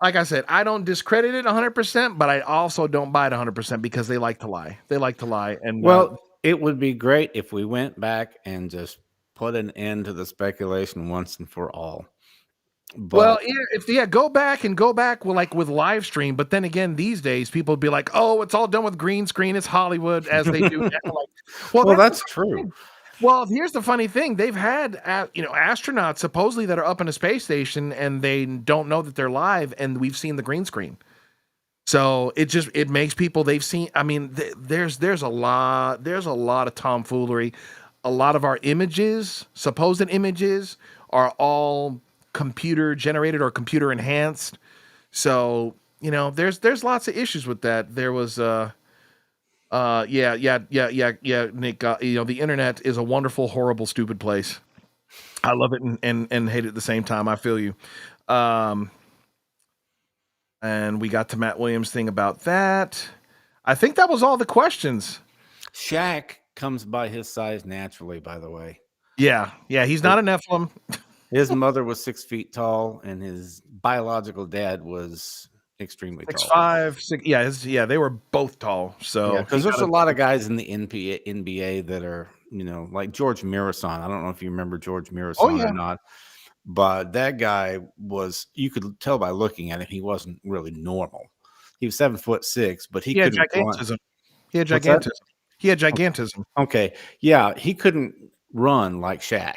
like I said, I don't discredit it 100%, but I also don't buy it 100% because they like to lie. They like to lie, and Well, it would be great if we went back and just put an end to the speculation once and for all. well, But yeah, go back with live stream. But then again, these days people would be like, "Oh, it's all done with green screen. It's Hollywood," as they do now. Like, well, well, that's the that's funny true. thing. Well, here's the funny thing: they've had astronauts supposedly that are up in a space station, and they don't know that they're live, and we've seen the green screen. So it makes people they've seen. I mean, there's a lot of tomfoolery. A lot of our images, supposed images, are all computer generated or computer enhanced. So there's lots of issues with that. There was yeah, Nick. The internet is a wonderful, horrible, stupid place. I love it and hate it at the same time. I feel you. Um, and we got to Matt Williams' thing about that. I think that was all the questions. Shaq comes by his size naturally, by the way. Yeah, he's not a Nephilim. His mother was 6 feet tall, and his biological dad was extremely tall. 6'5", 6. Yeah, they were both tall. So because there's a lot of guys in the NBA that are, like George Mirasan. I don't know if you remember George Mirasan or not, but that guy was. You could tell by looking at him, he wasn't really normal. He was 7'6", but he had couldn't gigantism. He had What's that? gigantism. He had gigantism. Okay, yeah, he couldn't run like Shaq.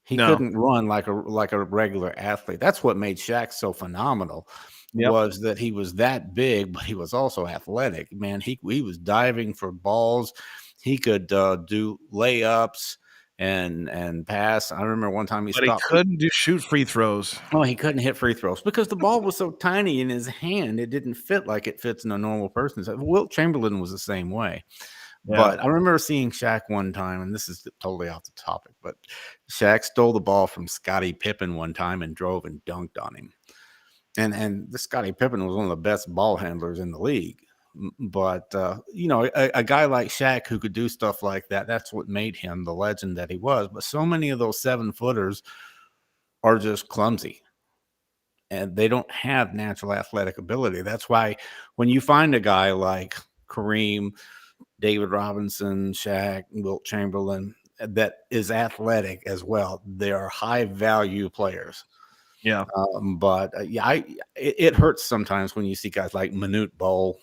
He No. couldn't run like a regular athlete. That's what made Shaq so phenomenal. Yep. Was that he was that big, but he was also athletic. Man, he was diving for balls. He could do layups and pass. I remember one time But stopped. he couldn't shoot free throws. Oh, he couldn't hit free throws because the ball was so tiny in his hand. It didn't fit like it fits in a normal person's. Wilt Chamberlain was the same way. Yeah. But I remember seeing Shaq one time, and this is totally off the topic, but Shaq stole the ball from Scottie Pippen one time and drove and dunked on him. And the Scottie Pippen was one of the best ball handlers in the league. But, a guy like Shaq who could do stuff like that, that's what made him the legend that he was. But so many of those 7-footers are just clumsy. And they don't have natural athletic ability. That's why when you find a guy like Kareem, David Robinson, Shaq, Wilt Chamberlain, that is athletic as well, they are high value players. Yeah. It hurts sometimes when you see guys like Manute Bol.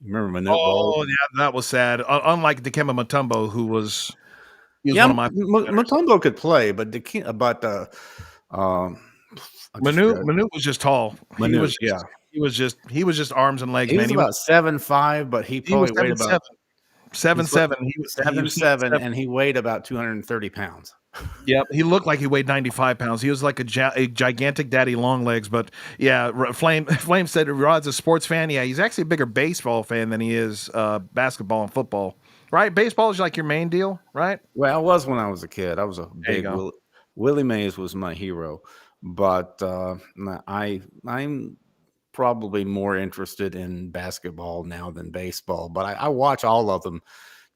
Remember Manute Bol? Oh, yeah, that was sad. Unlike Dikembe Mutombo, who was one of my Mutombo could play, but Manute was just tall. Manute, he was just arms and legs. He man. was about 7'5", but he probably weighed about 7'7". He was 7'7", and he weighed about 230 pounds. Yep, he looked like he weighed 95 pounds. He was like a gigantic daddy long legs. But yeah, Flame said Rod's a sports fan. Yeah, he's actually a bigger baseball fan than he is basketball and football. Right? Baseball is like your main deal, right? Well, I was when I was a kid. I was a big Willie Mays was my hero, but I'm probably more interested in basketball now than baseball. But I watch all of them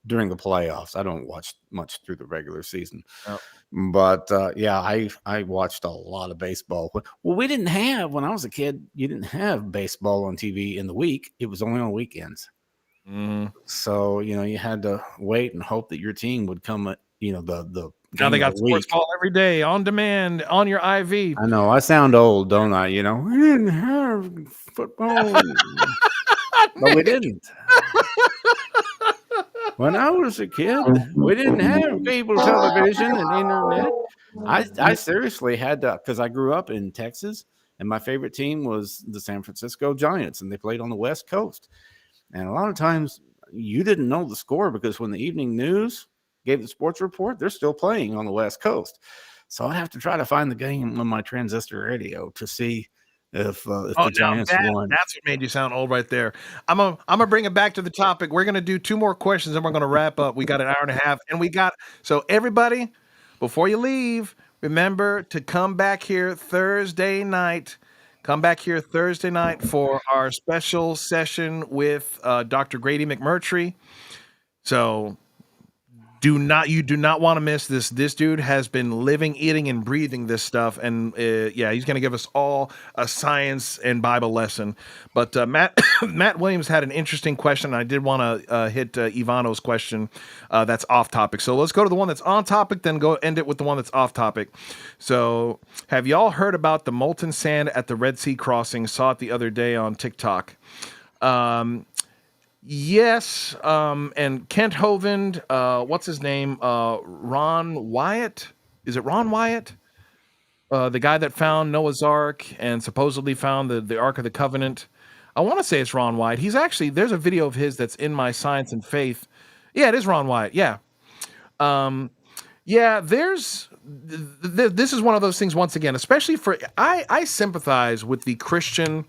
during the playoffs. I don't watch much through the regular season. Oh. But I watched a lot of baseball. Well, we didn't have, when I was a kid, you didn't have baseball on TV in the week. It was only on weekends. Mm. So, you had to wait and hope that your team would come at, the now they got sports ball every day on demand on your IV. I know I sound old, don't I? We didn't have football, but we didn't. When I was a kid, we didn't have cable television and internet. I seriously had to, because I grew up in Texas, and my favorite team was the San Francisco Giants, and they played on the West Coast. And a lot of times you didn't know the score because when the evening news gave the sports report, they're still playing on the West Coast. So I have to try to find the game on my transistor radio to see if the Giants won. That's what made you sound old right there. I'm gonna bring it back to the topic. We're gonna do 2 more questions and we're gonna wrap up. We got an hour and a half, and so everybody, before you leave, remember to come back here Thursday night. Come back here Thursday night for our special session with Dr. Grady McMurtry. So you do not want to miss this. This dude has been living, eating, and breathing this stuff, and he's going to give us all a science and Bible lesson. But Matt Williams had an interesting question. I did want to hit Ivano's question that's off topic. So let's go to the one that's on topic, then go end it with the one that's off topic. So have y'all heard about the molten sand at the Red Sea crossing? Saw it the other day on TikTok. Yes, and Kent Hovind, what's his name? Ron Wyatt? Is it Ron Wyatt? The guy that found Noah's Ark and supposedly found the Ark of the Covenant. I want to say it's Ron White. He's actually there's a video of his that's in my Science and Faith. Yeah, it is Ron White. Yeah. Um, yeah, this is one of those things once again, especially for I sympathize with the Christian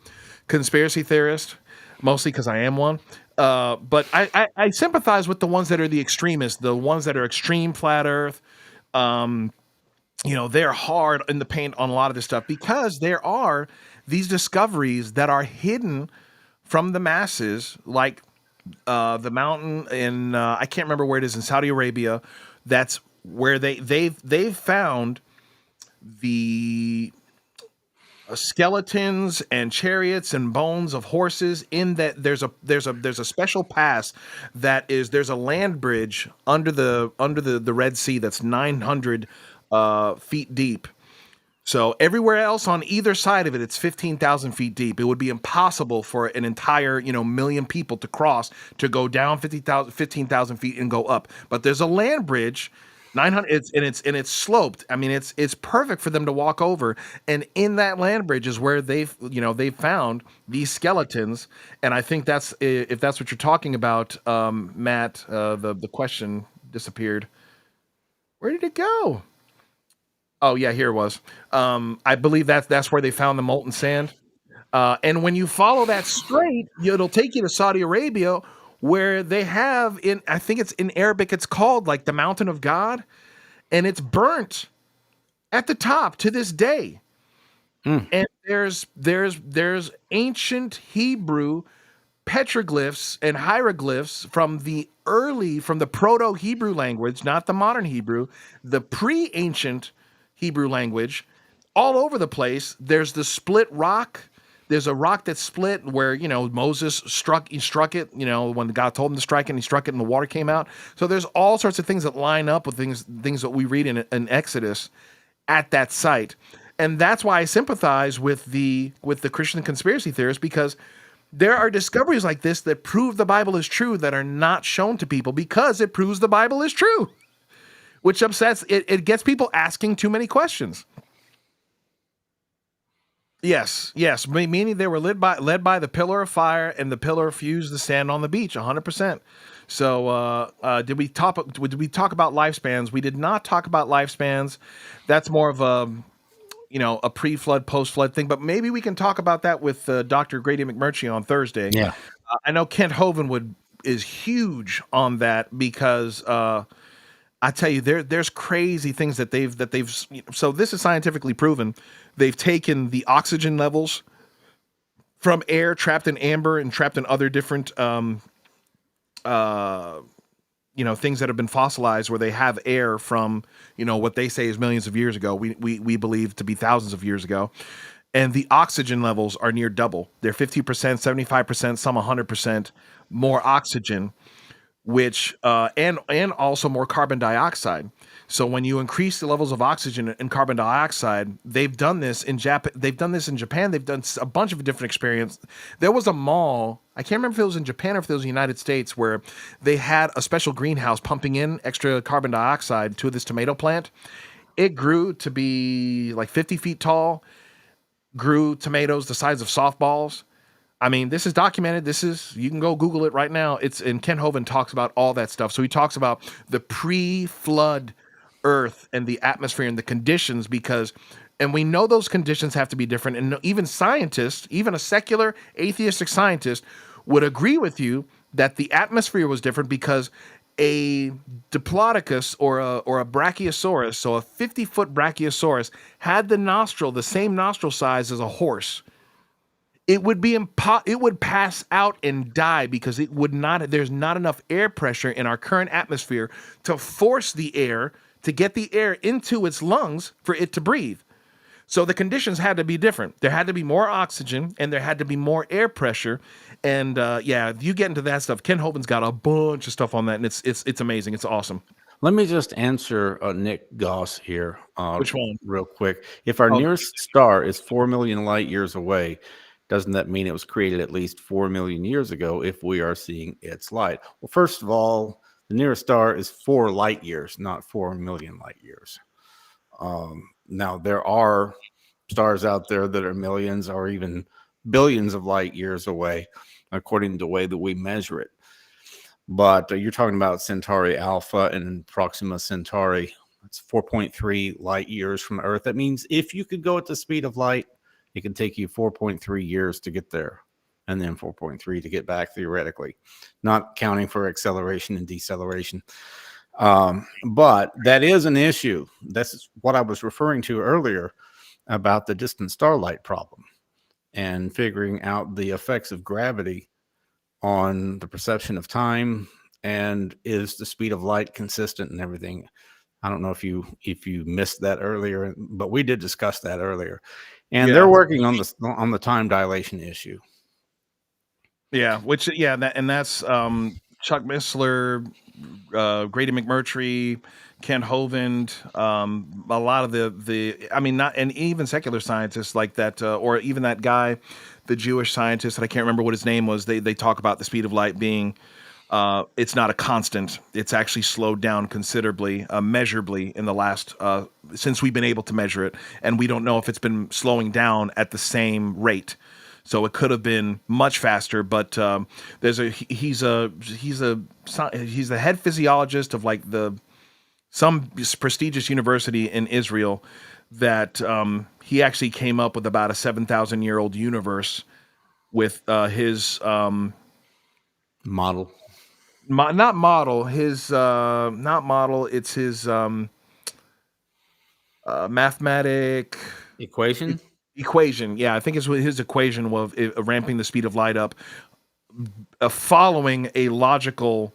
conspiracy theorist, mostly because I am one. But I sympathize with the ones that are the extremists, the ones that are extreme flat Earth. Um, they're hard in the paint on a lot of this stuff because there are these discoveries that are hidden from the masses, like the mountain in I can't remember where it is in Saudi Arabia. That's where they've found the skeletons and chariots and bones of horses. In that there's a special pass that is there's a land bridge under the Red Sea that's 900 feet deep. So everywhere else on either side of it, it's 15,000 feet deep. It would be impossible for an entire, million people to cross to go down 15,000 feet and go up. But there's a land bridge, 900, and it's sloped. I mean, it's perfect for them to walk over. And in that land bridge is where they've found these skeletons. And I think that's if that's what you're talking about, Matt. The question disappeared. Where did it go? Oh yeah, here it was. I believe that's where they found the molten sand. And when you follow that straight, it'll take you to Saudi Arabia, where they have I think it's in Arabic, it's called like the Mountain of God, and it's burnt at the top to this day. Mm. And there's ancient Hebrew petroglyphs and hieroglyphs from the Proto-Hebrew language, not the modern Hebrew, the pre-ancient Hebrew language, all over the place. There's the split rock. There's a rock that's split where, Moses struck it, when God told him to strike it, and he struck it and the water came out. So there's all sorts of things that line up with things that we read in Exodus at that site. And that's why I sympathize with the Christian conspiracy theorists, because there are discoveries like this that prove the Bible is true that are not shown to people because it proves the Bible is true, which upsets it. It gets people asking too many questions. Yes, meaning they were led by the pillar of fire, and the pillar fused the sand on the beach, 100%. So, did we talk about lifespans? We did not talk about lifespans. That's more of a pre-flood, post-flood thing. But maybe we can talk about that with Dr. Grady McMurtry on Thursday. Yeah. I know Kent Hovind is huge on that because I tell you, there's crazy things that they've. So this is scientifically proven. They've taken the oxygen levels from air trapped in amber and trapped in other different things that have been fossilized, where they have air from what they say is millions of years ago. We believe to be thousands of years ago, and the oxygen levels are near double. They're 50%, 75%, some 100% more oxygen, which and also more carbon dioxide. So when you increase the levels of oxygen and carbon dioxide, they've done this in Japan. They've done this in Japan. They've done a bunch of different experiments. There was a mall. I can't remember if it was in Japan or if it was the United States, where they had a special greenhouse pumping in extra carbon dioxide to this tomato plant. It grew to be like 50 feet tall, grew tomatoes the size of softballs. I mean, this is documented. You can go Google it right now. And Ken Hovind talks about all that stuff. So he talks about the pre-flood Earth and the atmosphere and the conditions, and we know those conditions have to be different. And even scientists, even a secular atheistic scientist, would agree with you that the atmosphere was different because a diplodocus or a brachiosaurus, so a 50-foot brachiosaurus, had the same nostril size as a horse. It would it would pass out and die because there's not enough air pressure in our current atmosphere to force the air, to get the air into its lungs for it to breathe. So the conditions had to be different. There had to be more oxygen and there had to be more air pressure. And if you get into that stuff, Ken Hovind's got a bunch of stuff on that, and it's amazing. It's awesome. Let me just answer Nick Goss here. Which one? Real quick. If our nearest star is 4 million light years away, doesn't that mean it was created at least 4 million years ago if we are seeing its light? Well, first of all, the nearest star is 4 light years, not 4 million light years. Now, there are stars out there that are millions or even billions of light years away, according to the way that we measure it. But you're talking about Centauri Alpha and Proxima Centauri. It's 4.3 light years from Earth. That means if you could go at the speed of light, it can take you 4.3 years to get there, and then 4.3 to get back, theoretically, not counting for acceleration and deceleration. But that is an issue. That's what I was referring to earlier about the distant starlight problem and figuring out the effects of gravity on the perception of time, and is the speed of light consistent and everything. I don't know if you missed that earlier, but we did discuss that earlier. And they're Yeah. working on the time dilation issue. Yeah, which that's Chuck Missler, Grady McMurtry, Ken Hovind, a lot of the I mean not and even secular scientists like that, or even that guy, the Jewish scientist that I can't remember what his name was. They talk about the speed of light being it's not a constant. It's actually slowed down considerably, measurably in the last since we've been able to measure it, and we don't know if it's been slowing down at the same rate. So it could have been much faster, but he's the head physiologist of like some prestigious university in Israel that he actually came up with about a 7,000-year-old universe with his Model. not model his not model it's his mathematic Equation? equation. Yeah, I think it's his equation of ramping the speed of light up, following a logical,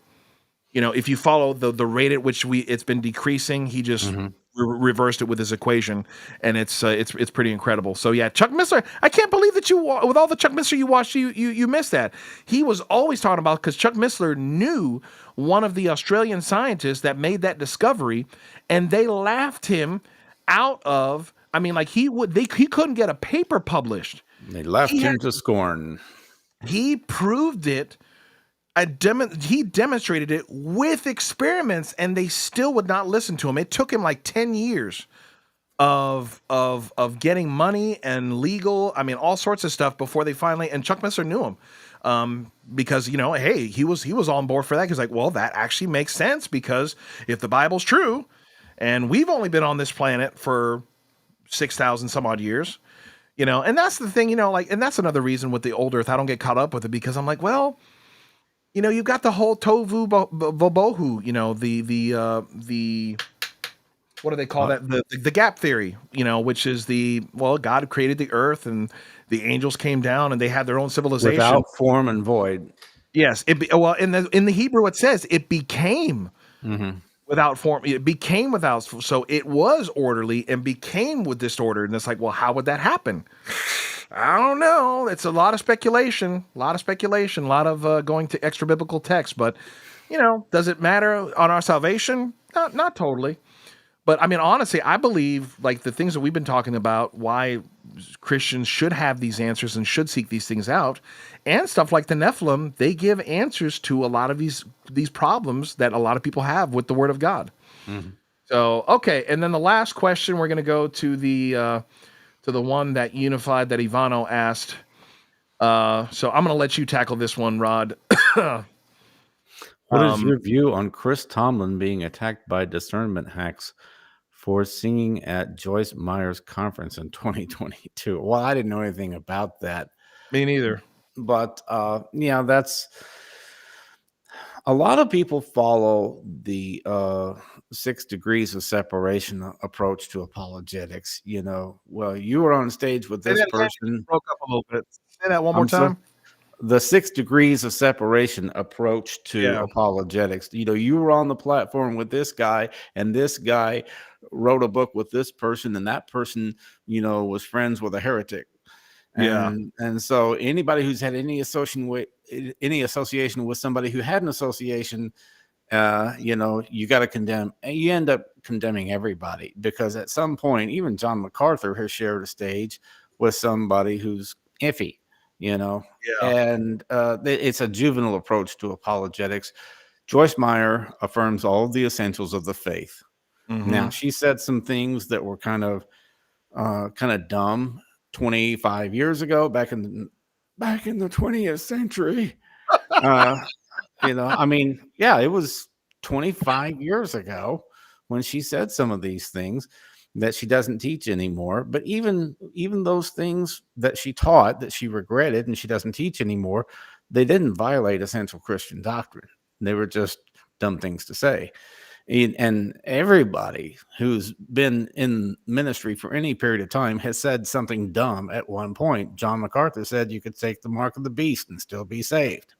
if you follow the rate at which it's been decreasing, he just Mhm. reversed it with his equation, and it's pretty incredible. So yeah, Chuck Missler, I can't believe that with all the Chuck Missler you watched, you missed that. He was always talking about, because Chuck Missler knew one of the Australian scientists that made that discovery, and they laughed him out of. I mean, like he couldn't get a paper published. They left him to scorn. He proved it. He demonstrated it with experiments, and they still would not listen to him. It took him like 10 years of getting money and legal, I mean, all sorts of stuff before they finally. And Chuck Missler knew him, because hey, he was on board for that. He's like, well, that actually makes sense, because if the Bible's true, and we've only been on this planet for 6,000 some odd years, and that's the thing, like, and that's another reason with the old Earth I don't get caught up with it, because I'm like, well, you've got the whole tovu bohu, the what do they call that? The gap theory, which is God created the earth and the angels came down and they had their own civilization. Without form and void. Yes, in the Hebrew it says it became without form. It became without, so it was orderly and became with disorder. And it's like, well, how would that happen? I don't know. It's a lot of speculation, a lot of going to extra biblical texts. But, does it matter on our salvation? Not totally. But I mean, honestly, I believe, like, the things that we've been talking about, why Christians should have these answers and should seek these things out, and stuff like the Nephilim, they give answers to a lot of these problems that a lot of people have with the Word of God. Mm-hmm. So, okay, and then the last question, we're going to go to the one that unified that Ivano asked. So I'm going to let you tackle this one, Rod. What is your view on Chris Tomlin being attacked by discernment hacks for singing at Joyce Meyer's conference in 2022? Well, I didn't know anything about that. Me neither. But yeah, that's a lot of people follow the 6 degrees of separation approach to apologetics. Well, you were on stage with this person. Broke up a little bit. Say that one more time. The 6 degrees of separation approach to apologetics. You were on the platform with this guy, and this guy wrote a book with this person, and that person, was friends with a heretic. And so anybody who's had any association with somebody who had an association, you got to condemn, and you end up condemning everybody, because at some point, even John MacArthur has shared a stage with somebody who's iffy. And it's a juvenile approach to apologetics. Joyce Meyer affirms all of the essentials of the faith. Mm-hmm. Now, she said some things that were kind of dumb 25 years ago, back in back in the 20th century. Uh, I mean, yeah, it was 25 years ago when she said some of these things that she doesn't teach anymore. But even those things that she taught that she regretted and she doesn't teach anymore, they didn't violate essential Christian doctrine. They were just dumb things to say. And everybody who's been in ministry for any period of time has said something dumb at one point. John MacArthur said you could take the mark of the beast and still be saved.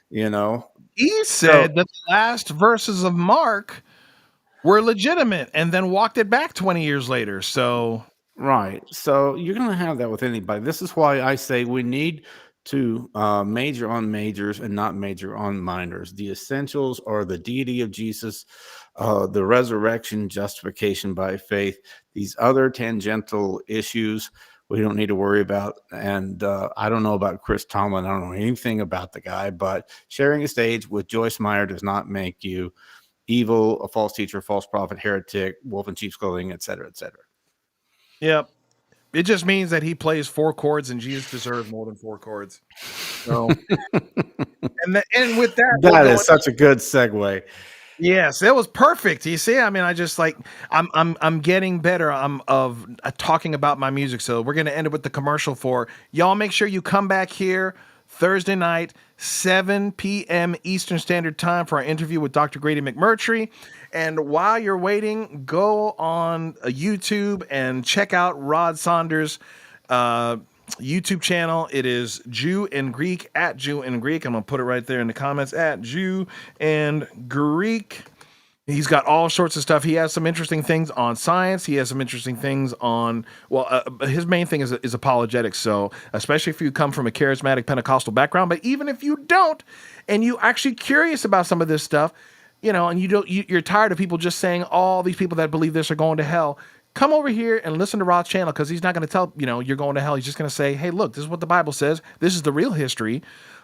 You know, He so said that the last verses of Mark were legitimate and then walked it back 20 years later. So, right. So you're going to have that with anybody. This is why I say we need to major on majors and not major on minors. The essentials are the deity of Jesus, the resurrection, justification by faith. These other tangential issues we don't need to worry about. And I don't know about Chris Tomlin. I don't know anything about the guy, but sharing a stage with Joyce Meyer does not make you evil, a false teacher, false prophet, heretic, wolf in sheep's clothing, et cetera, et cetera. yep. It just means that he plays 4 chords and Jesus deserves more than 4 chords. So, and with that, we'll That go. is such a good segue. Yes, it was perfect. You see, I mean, I just like I'm getting better. I'm of talking about my music. So we're gonna end it with the commercial for y'all. Make sure you come back here Thursday night, 7 p.m. Eastern Standard Time for our interview with Dr. Grady McMurtry. And while you're waiting, go on YouTube and check out Rod Saunders' YouTube channel. It is Jew and Greek at Jew and Greek. I'm gonna put it right there in the comments at Jew and Greek. He's got all sorts of stuff. He has some interesting things on science. He has some interesting things on, his main thing is apologetics. So, especially if you come from a charismatic Pentecostal background, but even if you don't, and you actually curious about some of this stuff, and you're tired of people just saying all these people that believe this are going to hell. Come over here and listen to Rod's channel because he's not going to tell you're going to hell. He's just going to say, hey, look, this is what the Bible says. This is the real history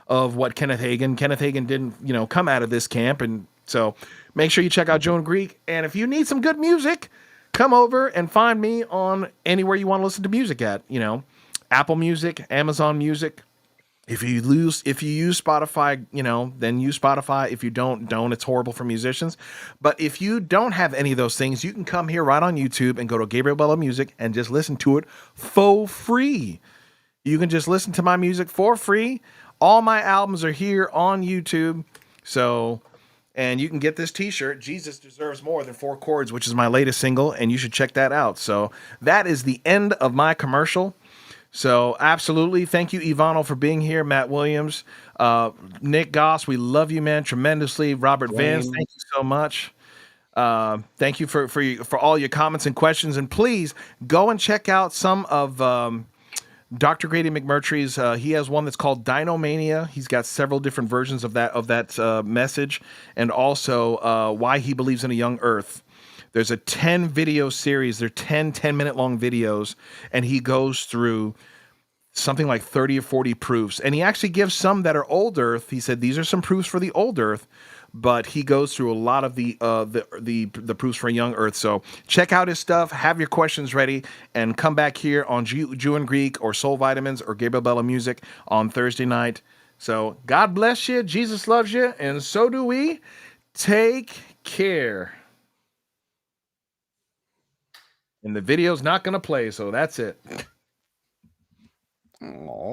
of what Kenneth Hagin. Kenneth Hagin didn't come out of this camp, and so make sure you check out Joe and Greek. And if you need some good music, come over and find me on anywhere you want to listen to music at. Apple Music, Amazon Music. If you use Spotify, then use Spotify. If you don't. It's horrible for musicians. But if you don't have any of those things, you can come here right on YouTube and go to Gabriel Bella Music and just listen to it for free. You can just listen to my music for free. All my albums are here on YouTube. So, and you can get this t-shirt, Jesus Deserves More Than 4 Chords, which is my latest single, and you should check that out. So that is the end of my commercial. So absolutely. Thank you, Ivano, for being here. Matt Williams, Nick Goss, we love you, man, tremendously. Robert Vance, thank you so much. Thank you for all your comments and questions. And please go and check out some of Dr. Grady McMurtry's. He has one that's called Dinomania. He's got several different versions of that message, and also why he believes in a young earth. There's a 10 video series. They're 10-minute long videos, and he goes through something like 30 or 40 proofs. And he actually gives some that are old earth. He said these are some proofs for the old earth, but he goes through a lot of the proofs for young earth. So check out his stuff, have your questions ready, and come back here on Jew and Greek or Soul Vitamins or Gabriel Bella Music on Thursday night. So God bless you. Jesus loves you. And so do we. Take care. And the video's not going to play, so that's it. Aww.